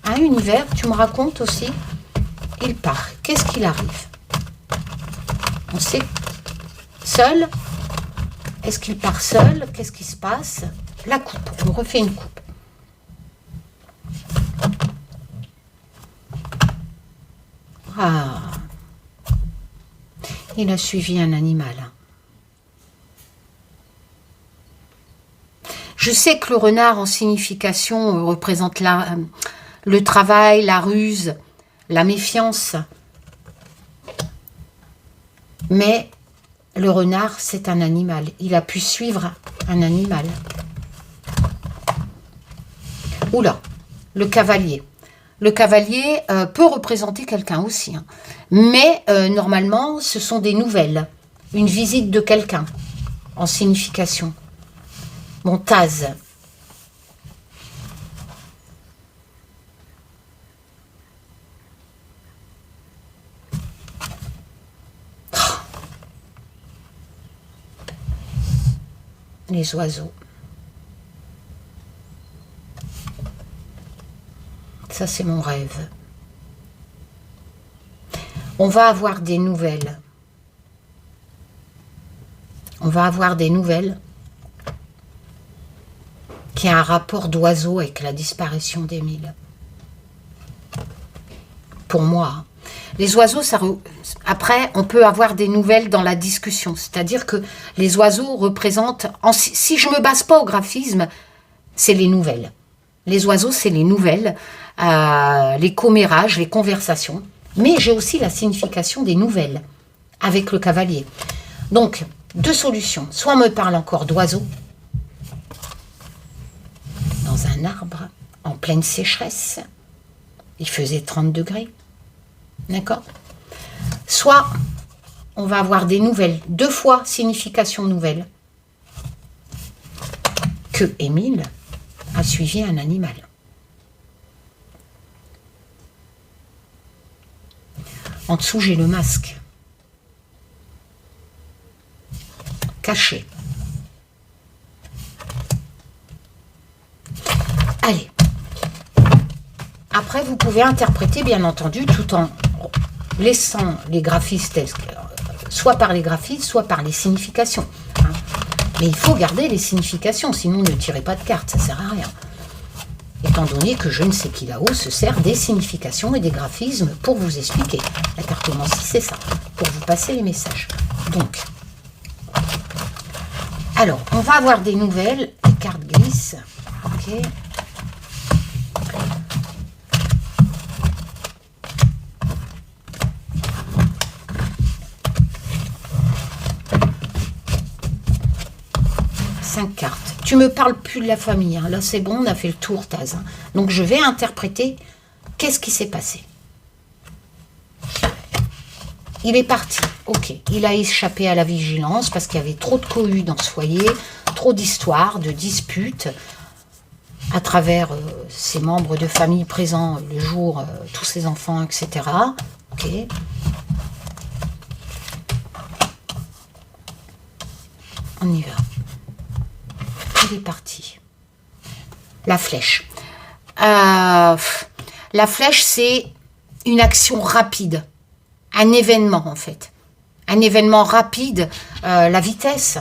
Un univers, tu me racontes aussi. Il part. Qu'est-ce qu'il arrive? On sait. Seul? Est-ce qu'il part seul? Qu'est-ce qui se passe? La coupe. On refait une coupe. Ah, il a suivi un animal. Je sais que le renard en signification représente le travail, la ruse, la méfiance. Mais le renard, c'est un animal. Il a pu suivre un animal. Oula, le cavalier. Le cavalier peut représenter quelqu'un aussi. Hein. Mais normalement, ce sont des nouvelles. Une visite de quelqu'un en signification. Bon, Taz. Les oiseaux. Ça, c'est mon rêve. On va avoir des nouvelles. On va avoir des nouvelles qui a un rapport d'oiseau avec la disparition d'Émile. Pour moi. Les oiseaux, après, on peut avoir des nouvelles dans la discussion. C'est-à-dire que les oiseaux représentent... Si je ne me base pas au graphisme, c'est les nouvelles. Les oiseaux, c'est les nouvelles, les commérages, les conversations. Mais j'ai aussi la signification des nouvelles avec le cavalier. Donc, deux solutions. Soit on me parle encore d'oiseaux dans un arbre en pleine sécheresse. Il faisait 30 degrés. D'accord? Soit on va avoir des nouvelles, deux fois signification nouvelle, que Émile a suivi un animal. En dessous, j'ai le masque. Caché. Allez. Après, vous pouvez interpréter, bien entendu, tout en laissant les graphistes, soit par les graphistes, soit par les significations. Hein. Mais il faut garder les significations, sinon ne tirez pas de cartes, ça ne sert à rien. Étant donné que je ne sais qui là-haut se sert des significations et des graphismes pour vous expliquer. La cartomancie, c'est ça, pour vous passer les messages. Donc, alors, on va avoir des nouvelles, les cartes glissent. Ok. Cartes. Tu me parles plus de la famille. Hein. Là, c'est bon, on a fait le tour, Taz. Hein. Donc, je vais interpréter qu'est-ce qui s'est passé. Il est parti. Ok. Il a échappé à la vigilance parce qu'il y avait trop de cohue dans ce foyer, trop d'histoires, de disputes à travers ses membres de famille présents le jour, tous ses enfants, etc. Ok. On y va. Il est parti. La flèche. La flèche, c'est une action rapide. Un événement, en fait. Un événement rapide. La vitesse.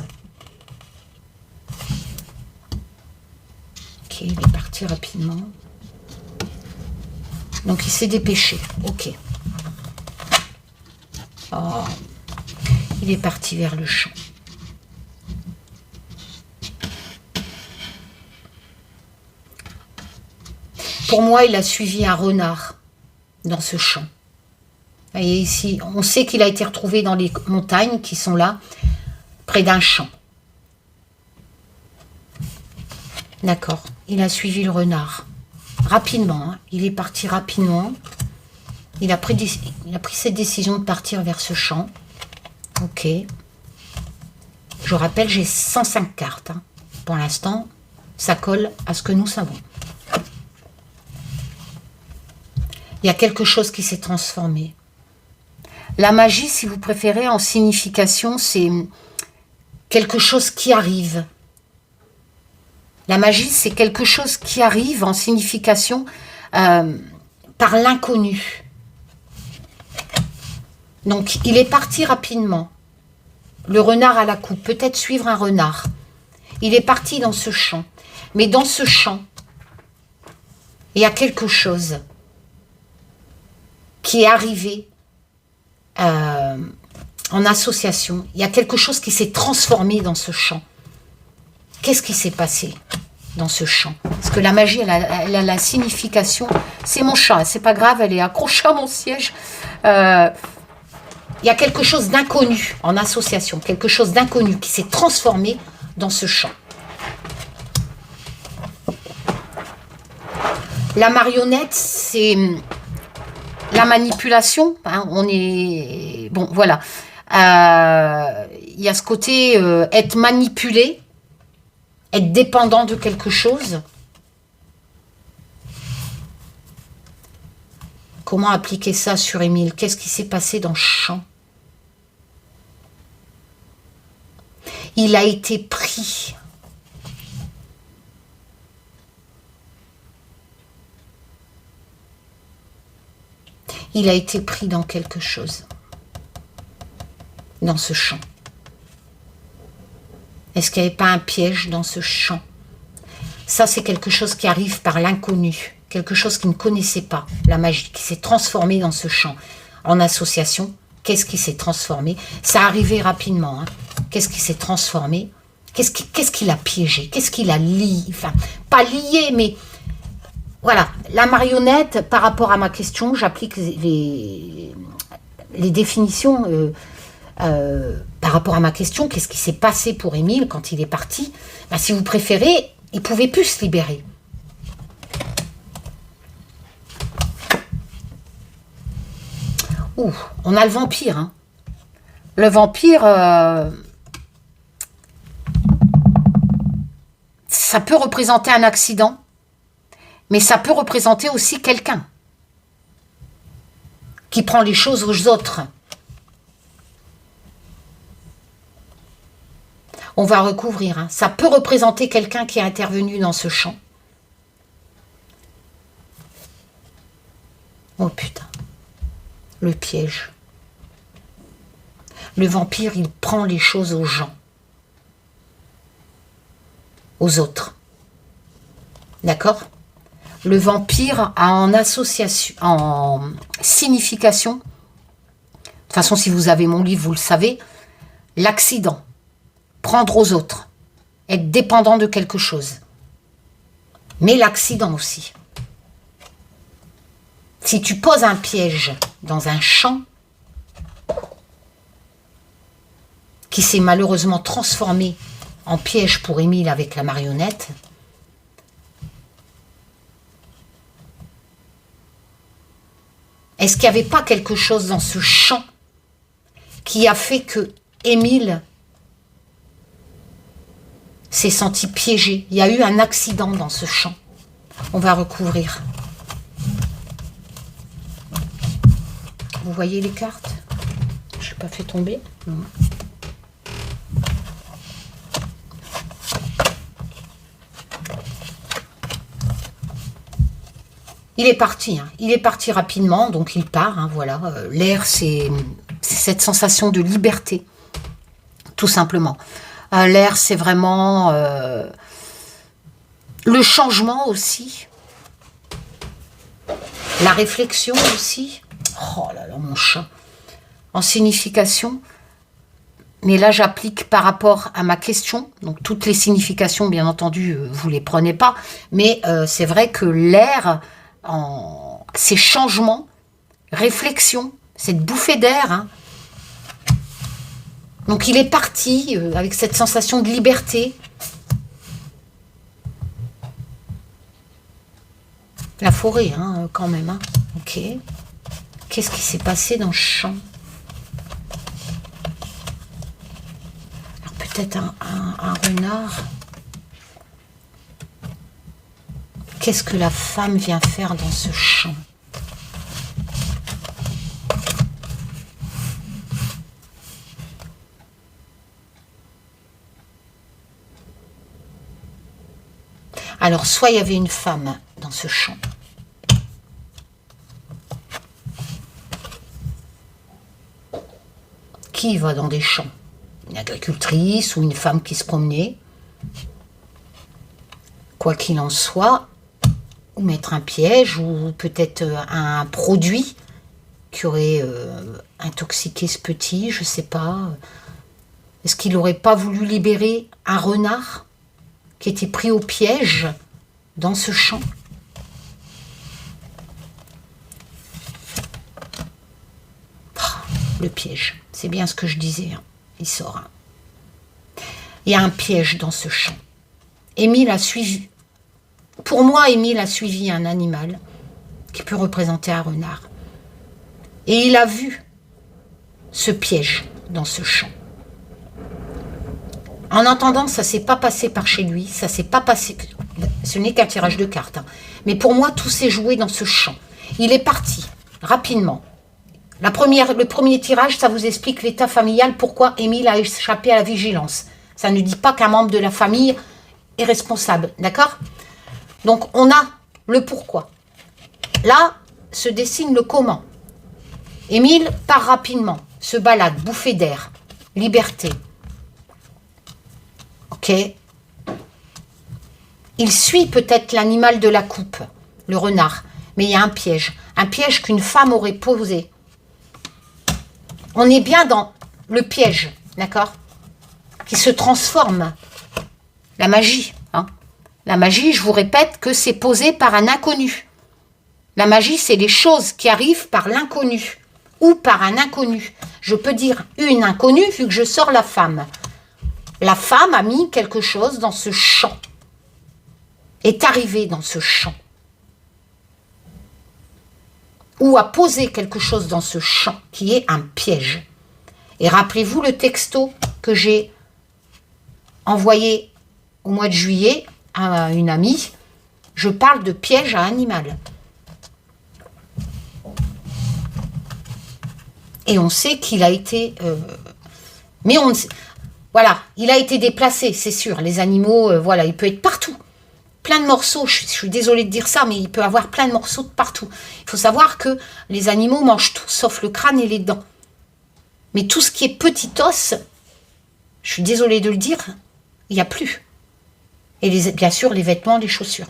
Ok, il est parti rapidement. Donc, il s'est dépêché. Ok. Oh. Il est parti vers le champ. Pour moi, il a suivi un renard dans ce champ. Vous voyez ici, on sait qu'il a été retrouvé dans les montagnes qui sont là, près d'un champ. D'accord. Il a suivi le renard. Rapidement. Hein. Il est parti rapidement. Il a pris cette décision de partir vers ce champ. Ok. Je rappelle, j'ai 105 cartes. Hein. Pour l'instant, ça colle à ce que nous savons. Il y a quelque chose qui s'est transformé. La magie, si vous préférez, en signification, c'est quelque chose qui arrive. La magie, c'est quelque chose qui arrive en signification par l'inconnu. Donc, il est parti rapidement. Le renard à la coupe, peut-être suivre un renard. Il est parti dans ce champ. Mais dans ce champ, il y a quelque chose qui est arrivé en association. Il y a quelque chose qui s'est transformé dans ce champ. Qu'est-ce qui s'est passé dans ce champ? Parce que la magie, elle a la signification. C'est mon chat, c'est pas grave, elle est accrochée à mon siège. Il y a quelque chose d'inconnu en association, quelque chose d'inconnu qui s'est transformé dans ce champ. La marionnette, c'est la manipulation, hein, on est... Bon, voilà. Il y a ce côté être manipulé, Être dépendant de quelque chose. Comment appliquer ça sur Émile? Qu'est-ce qui s'est passé dans le champ? Il a été pris. Il a été pris dans quelque chose. Dans ce champ. Est-ce qu'il n'y avait pas un piège dans ce champ? Ça, c'est quelque chose qui arrive par l'inconnu. Quelque chose qu'il ne connaissait pas, la magie, qui s'est transformée dans ce champ. En association, qu'est-ce qui s'est transformé? Ça arrivait rapidement. Hein. Qu'est-ce qui s'est transformé? Qu'est-ce qu'il a piégé? Qu'est-ce qu'il a lié? Enfin, pas lié, mais... Voilà, la marionnette, par rapport à ma question, j'applique les définitions par rapport à ma question. Qu'est-ce qui s'est passé pour Émile quand il est parti? Ben, si vous préférez, il ne pouvait plus se libérer. Ouh, on a le vampire. Hein. Le vampire, ça peut représenter un accident, mais ça peut représenter aussi quelqu'un qui prend les choses aux autres. On va recouvrir. Hein. Ça peut représenter quelqu'un qui est intervenu dans ce champ. Oh putain. Le piège. Le vampire, il prend les choses aux gens. Aux autres. D'accord? Le vampire a en association, en signification, de toute façon, si vous avez mon livre, vous le savez, l'accident, prendre aux autres, être dépendant de quelque chose. Mais l'accident aussi. Si tu poses un piège dans un champ qui s'est malheureusement transformé en piège pour Émile avec la marionnette, est-ce qu'il n'y avait pas quelque chose dans ce champ qui a fait que Émile s'est senti piégé? Il y a eu un accident dans ce champ. On va recouvrir. Vous voyez les cartes? Je n'ai pas fait tomber. Non. Il est parti, hein. Il est parti rapidement, donc il part, hein, voilà. L'air, c'est cette sensation de liberté, tout simplement. L'air, c'est vraiment le changement aussi, la réflexion aussi. Oh là là, mon chat. En signification, mais là, j'applique par rapport à ma question. Donc, toutes les significations, bien entendu, vous ne les prenez pas, mais c'est vrai que l'air... ces changements, réflexion, cette bouffée d'air. Hein. Donc il est parti avec cette sensation de liberté. La forêt, hein, quand même. Hein. Ok. Qu'est-ce qui s'est passé dans le champ? Alors peut-être un renard. Qu'est-ce que la femme vient faire dans ce champ? Alors, soit il y avait une femme dans ce champ. Qui va dans des champs? Une agricultrice ou une femme qui se promenait. Quoi qu'il en soit, ou mettre un piège, ou peut-être un produit qui aurait intoxiqué ce petit, je ne sais pas. Est-ce qu'il n'aurait pas voulu libérer un renard qui était pris au piège dans ce champ? Le piège, c'est bien ce que je disais, hein. Il sort. Hein. Il y a un piège dans ce champ. Émile a suivi. Pour moi, Émile a suivi un animal qui peut représenter un renard. Et il a vu ce piège dans ce champ. En attendant, ça s'est pas passé par chez lui, ça s'est pas passé... Ce n'est qu'un tirage de cartes. Hein. Mais pour moi, tout s'est joué dans ce champ. Il est parti, rapidement. Le premier tirage, ça vous explique l'état familial, pourquoi Émile a échappé à la vigilance. Ça ne dit pas qu'un membre de la famille est responsable, d'accord? Donc, on a le pourquoi. Là, se dessine le comment. Émile part rapidement, se balade, bouffée d'air, liberté. Ok. Il suit peut-être l'animal de la coupe, le renard, mais il y a un piège qu'une femme aurait posé. On est bien dans le piège, d'accord? Qui se transforme. La magie, hein? La magie, je vous répète que c'est posé par un inconnu. La magie, c'est les choses qui arrivent par l'inconnu ou par un inconnu. Je peux dire une inconnue vu que je sors la femme. La femme a mis quelque chose dans ce champ. Est arrivée dans ce champ. Ou a posé quelque chose dans ce champ qui est un piège. Et rappelez-vous le texto que j'ai envoyé au mois de juillet à une amie. Je parle de piège à animal. Et on sait qu'il a été... mais on... Voilà, il a été déplacé, c'est sûr. Les animaux, voilà, il peut être partout. Plein de morceaux, je suis désolée de dire ça, mais il peut avoir plein de morceaux de partout. Il faut savoir que les animaux mangent tout, sauf le crâne et les dents. Mais tout ce qui est petit os, je suis désolée de le dire, il n'y a plus. Et bien sûr, les vêtements, les chaussures.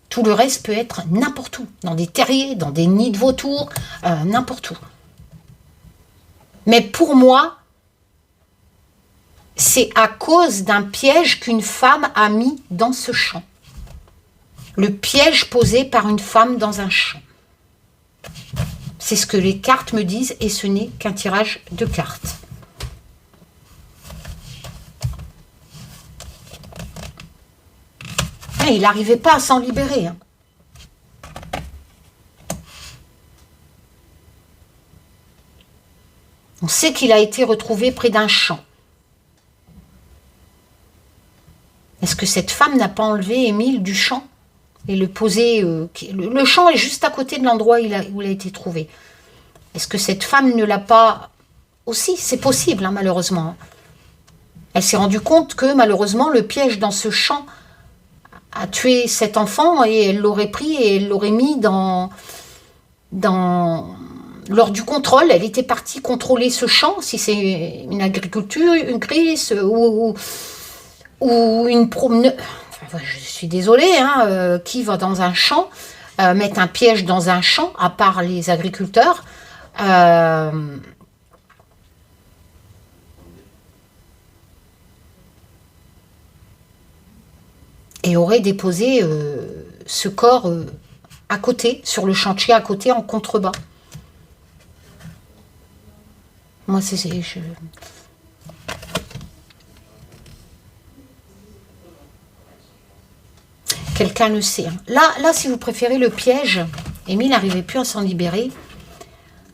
Tout le reste peut être n'importe où, dans des terriers, dans des nids de vautours, n'importe où. Mais pour moi, c'est à cause d'un piège qu'une femme a mis dans ce champ. Le piège posé par une femme dans un champ. C'est ce que les cartes me disent et ce n'est qu'un tirage de cartes. Et il n'arrivait pas à s'en libérer. Hein. On sait qu'il a été retrouvé près d'un champ. Est-ce que cette femme n'a pas enlevé Émile du champ et le posé... le champ est juste à côté de l'endroit où il a été trouvé. Est-ce que cette femme ne l'a pas... Aussi, c'est possible, hein, malheureusement. Elle s'est rendue compte que, malheureusement, le piège dans ce champ a tué cet enfant et elle l'aurait pris et elle l'aurait mis dans... Lors du contrôle, elle était partie contrôler ce champ, si c'est une agriculture, une grisse ou une promeneuse. Enfin, je suis désolée, hein, qui va dans un champ, mettre un piège dans un champ, à part les agriculteurs. Et aurait déposé ce corps à côté, sur le chantier à côté, en contrebas. Moi, Quelqu'un le sait. Hein. Là, si vous préférez le piège, Émile n'arrivait plus à s'en libérer.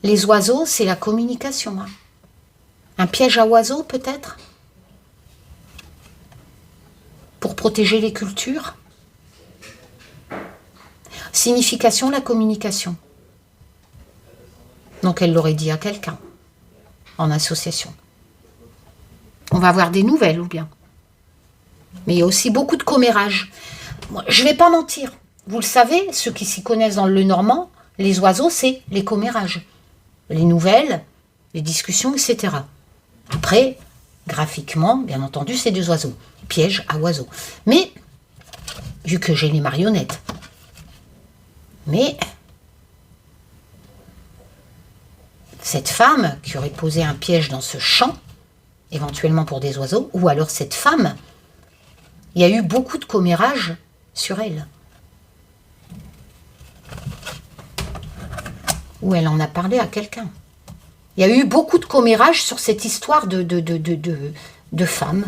Les oiseaux, c'est la communication. Hein. Un piège à oiseaux, peut-être? Pour protéger les cultures. Signification, la communication. Donc, elle l'aurait dit à quelqu'un. En association. On va avoir des nouvelles, ou bien. Mais il y a aussi beaucoup de commérages. Moi, je ne vais pas mentir. Vous le savez, ceux qui s'y connaissent dans le normand, les oiseaux, c'est les commérages. Les nouvelles, les discussions, etc. Après, graphiquement, bien entendu, c'est des oiseaux. Piège à oiseaux. Mais, vu que j'ai les marionnettes, mais... Cette femme qui aurait posé un piège dans ce champ, éventuellement pour des oiseaux, ou alors cette femme, il y a eu beaucoup de commérages sur elle. Ou elle en a parlé à quelqu'un. Il y a eu beaucoup de commérages sur cette histoire de femme.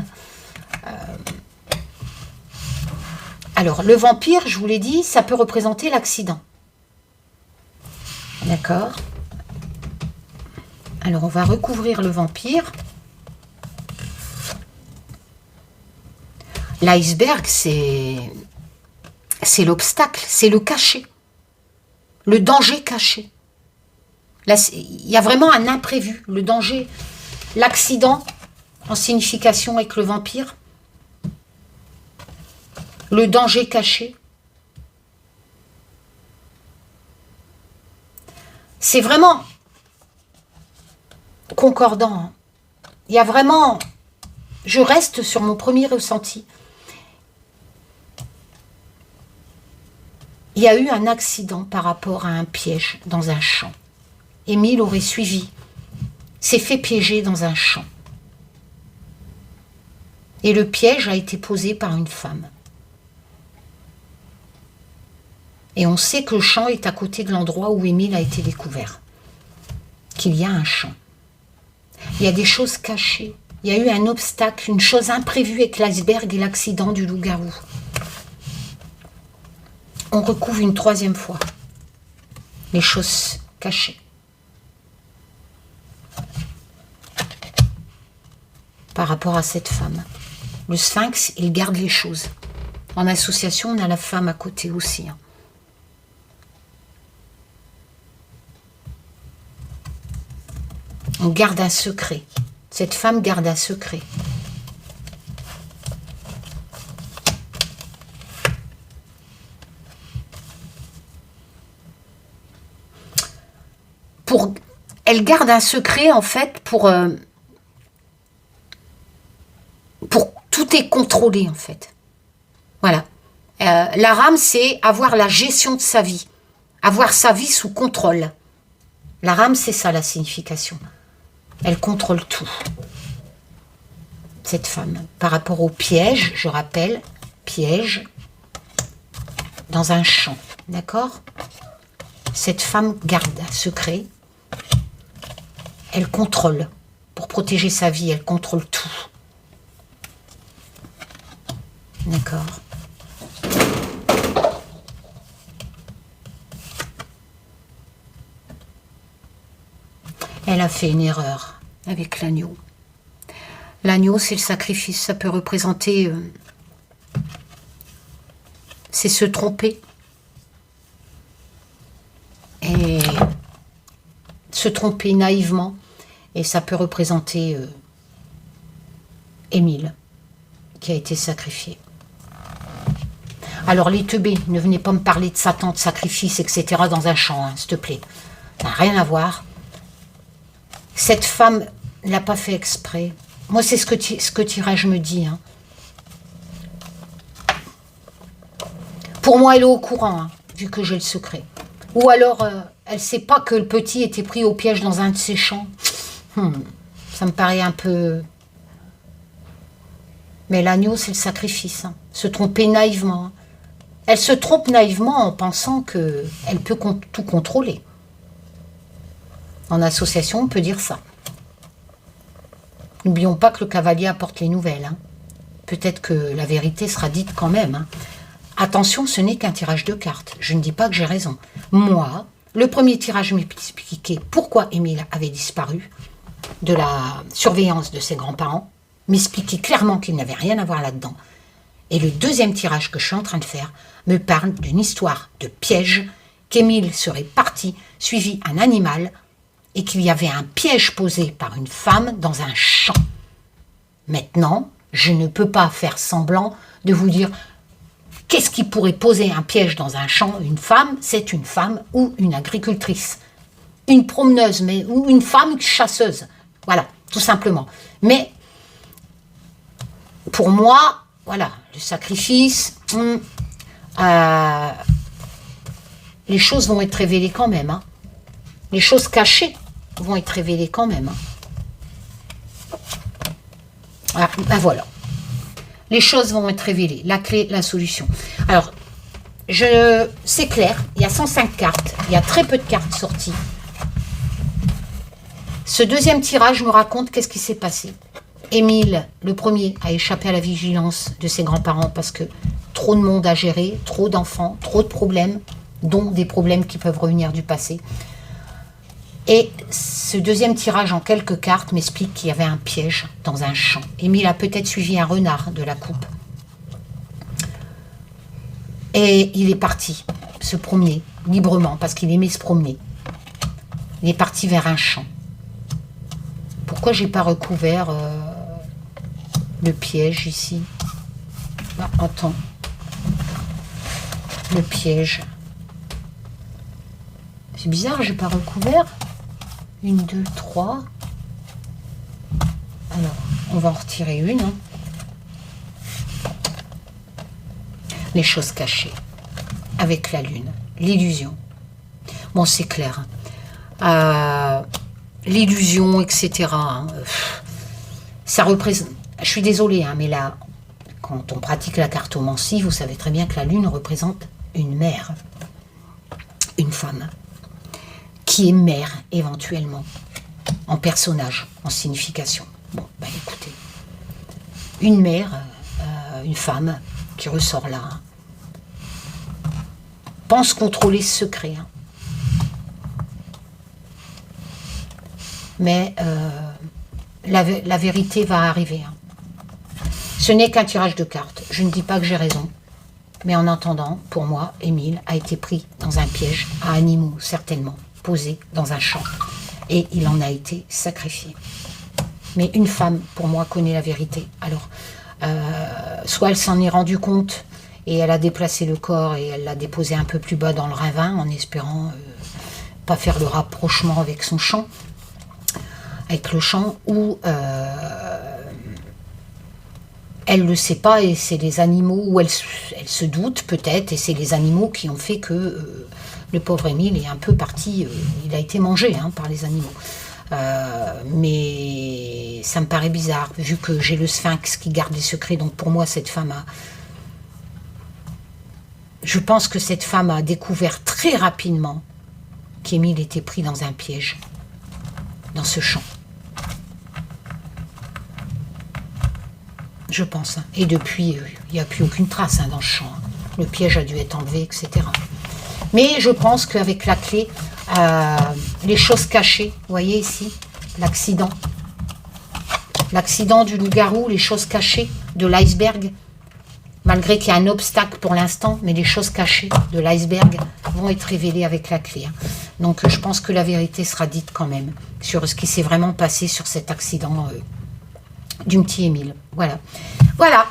Alors, le vampire, je vous l'ai dit, ça peut représenter l'accident. D'accord ? Alors, on va recouvrir le vampire. L'iceberg, c'est l'obstacle, c'est le cachet, le danger caché. Là, il y a vraiment un imprévu, le danger, l'accident en signification avec le vampire, le danger caché. C'est vraiment concordant. Hein. Il y a vraiment... Je reste sur mon premier ressenti. Il y a eu un accident par rapport à un piège dans un champ. Émile aurait suivi. S'est fait piéger dans un champ. Et le piège a été posé par une femme. Et on sait que le champ est à côté de l'endroit où Émile a été découvert. Qu'il y a un champ. Il y a des choses cachées. Il y a eu un obstacle, une chose imprévue avec l'iceberg et l'accident du loup-garou. On recouvre une troisième fois les choses cachées. Par rapport à cette femme. Le sphinx, il garde les choses. En association, on a la femme à côté aussi. Hein. On garde un secret. Cette femme garde un secret. Elle garde un secret, en fait, pour tout est contrôlé, en fait. Voilà. La rame, c'est avoir la gestion de sa vie. Avoir sa vie sous contrôle. La rame, c'est ça, la signification. Elle contrôle tout. Cette femme. Par rapport au piège, je rappelle, piège dans un champ. D'accord? Cette femme garde un secret. Elle contrôle. Pour protéger sa vie, elle contrôle tout. D'accord. Elle a fait une erreur avec l'agneau. L'agneau, c'est le sacrifice. Ça peut représenter... c'est se tromper. Et se tromper naïvement. Et ça peut représenter Émile, qui a été sacrifié. Alors les teubés, ne venez pas me parler de Satan, de sacrifice, etc. dans un champ, hein, s'il te plaît. Ça n'a rien à voir. Cette femme ne l'a pas fait exprès. Moi, c'est ce que Tirage me dit. Hein. Pour moi, elle est au courant, hein, vu que j'ai le secret. Ou alors, elle ne sait pas que le petit était pris au piège dans un de ses champs. Ça me paraît un peu... Mais l'agneau, c'est le sacrifice. Hein. Se tromper naïvement. Hein. Elle se trompe naïvement en pensant qu'elle peut tout contrôler. En association, on peut dire ça. N'oublions pas que le cavalier apporte les nouvelles. Hein. Peut-être que la vérité sera dite quand même. Hein. Attention, ce n'est qu'un tirage de cartes. Je ne dis pas que j'ai raison. Moi, le premier tirage m'expliquait pourquoi Émile avait disparu de la surveillance de ses grands-parents, m'expliquait clairement qu'il n'avait rien à voir là-dedans. Et le deuxième tirage que je suis en train de faire me parle d'une histoire de piège, qu'Émile serait parti, suivi un animal, et qu'il y avait un piège posé par une femme dans un champ. Maintenant, je ne peux pas faire semblant de vous dire qu'est-ce qui pourrait poser un piège dans un champ. Une femme, c'est une femme ou une agricultrice. Une promeneuse, ou une femme chasseuse. Voilà, tout simplement. Mais, pour moi, voilà, le sacrifice, les choses vont être révélées quand même. Hein. Les choses cachées vont être révélées quand même. Hein. Ah, ben voilà. Les choses vont être révélées. La clé, la solution. Alors, c'est clair, il y a 105 cartes. Il y a très peu de cartes sorties. Ce deuxième tirage me raconte qu'est-ce qui s'est passé. Émile, le premier, a échappé à la vigilance de ses grands-parents parce que trop de monde à gérer, trop d'enfants, trop de problèmes, dont des problèmes qui peuvent revenir du passé. Et ce deuxième tirage en quelques cartes m'explique qu'il y avait un piège dans un champ. Émile a peut-être suivi un renard de la coupe. Et il est parti se promener librement, parce qu'il aimait se promener. Il est parti vers un champ. Pourquoi j'ai pas recouvert le piège ici? Ah, attends. Le piège. C'est bizarre, j'ai pas recouvert. 1, 2, 3. Alors, on va en retirer une. Hein. Les choses cachées. Avec la lune. L'illusion. Bon, c'est clair. L'illusion, etc. Hein. Ça représente... Je suis désolée, hein, mais là, quand on pratique la cartomancie, vous savez très bien que la lune représente une mère. Une femme. Qui est mère, éventuellement. En personnage, en signification. Bon, ben écoutez. Une mère, une femme, qui ressort là, hein, pense contrôler ce secret. Hein. Mais la vérité va arriver. Hein. Ce n'est qu'un tirage de cartes. Je ne dis pas que j'ai raison. Mais en attendant, pour moi, Émile a été pris dans un piège à animaux, certainement, posé dans un champ. Et il en a été sacrifié. Mais une femme, pour moi, connaît la vérité. Alors, soit elle s'en est rendue compte et elle a déplacé le corps et elle l'a déposé un peu plus bas dans le ravin en espérant pas faire le rapprochement avec son champ, avec le champ, ou elle ne le sait pas et c'est les animaux, ou elle se doute peut-être, et c'est les animaux qui ont fait que le pauvre Émile est un peu parti, il a été mangé hein, par les animaux. Mais ça me paraît bizarre, vu que j'ai le sphinx qui garde les secrets, donc pour moi cette femme a... Je pense que cette femme a découvert très rapidement qu'Émile était pris dans un piège, dans ce champ. Je pense. Hein. Et depuis, il n'y a plus aucune trace hein, dans le champ. Hein. Le piège a dû être enlevé, etc. Mais je pense qu'avec la clé, les choses cachées, vous voyez ici, l'accident. L'accident du loup-garou, les choses cachées de l'iceberg. Malgré qu'il y a un obstacle pour l'instant, mais les choses cachées de l'iceberg vont être révélées avec la clé. Hein. Donc je pense que la vérité sera dite quand même sur ce qui s'est vraiment passé sur cet accident du petit Émile. Voilà. Voilà.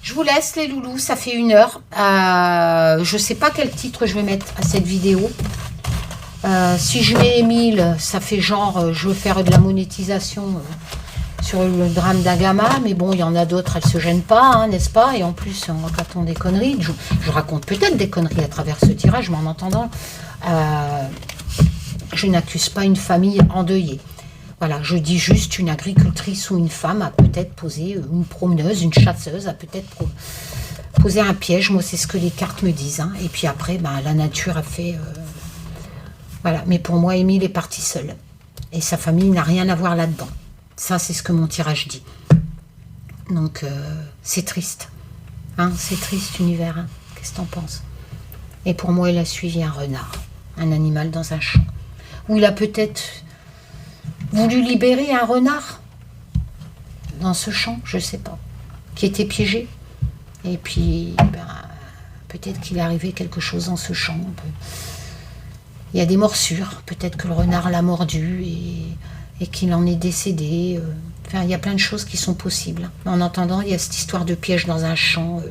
Je vous laisse les loulous, ça fait 1 heure. Je ne sais pas quel titre je vais mettre à cette vidéo. Si je mets Émile, ça fait genre, je veux faire de la monétisation sur le drame d'Agama, mais bon, il y en a d'autres, elles ne se gênent pas, hein, n'est-ce pas? Et en plus, on raconte des conneries. Je raconte peut-être des conneries à travers ce tirage, mais en entendant, je n'accuse pas une famille endeuillée. Voilà, je dis juste une agricultrice ou une femme a peut-être posé, une promeneuse, une chasseuse a peut-être posé un piège. Moi, c'est ce que les cartes me disent. Hein. Et puis après, ben, la nature a fait... voilà, mais pour moi, Émile est parti seul. Et sa famille n'a rien à voir là-dedans. Ça, c'est ce que mon tirage dit. Donc, c'est triste. Hein, c'est triste, univers. Hein. Qu'est-ce que t'en penses? Et pour moi, il a suivi un renard. Un animal dans un champ. Ou il a peut-être... voulu libérer un renard dans ce champ, je ne sais pas, qui était piégé. Et puis, ben, peut-être qu'il est arrivé quelque chose dans ce champ. Il y a des morsures, peut-être que le renard l'a mordu et qu'il en est décédé. Enfin, il y a plein de choses qui sont possibles. En attendant, il y a cette histoire de piège dans un champ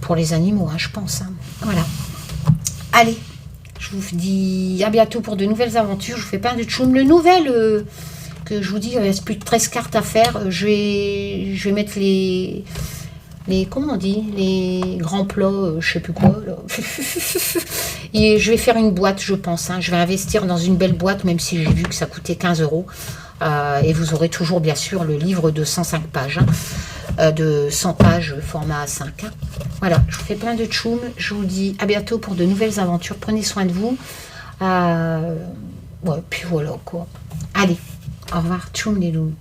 pour les animaux, hein, je pense. Hein. Voilà. Allez. Je vous dis à bientôt pour de nouvelles aventures. Je vous fais plein de tchoum. Le nouvel que je vous dis, il reste plus de 13 cartes à faire. Je vais mettre les comment on dit, les grands plats, je sais plus quoi. Là. Et je vais faire une boîte, je pense. Hein. Je vais investir dans une belle boîte, même si j'ai vu que ça coûtait 15 €. Et vous aurez toujours, bien sûr, le livre de 105 pages. Hein. De 100 pages format A5. Hein. Voilà, je vous fais plein de tchoum. Je vous dis à bientôt pour de nouvelles aventures. Prenez soin de vous. Ouais, puis voilà quoi. Allez, au revoir, tchoum les loups.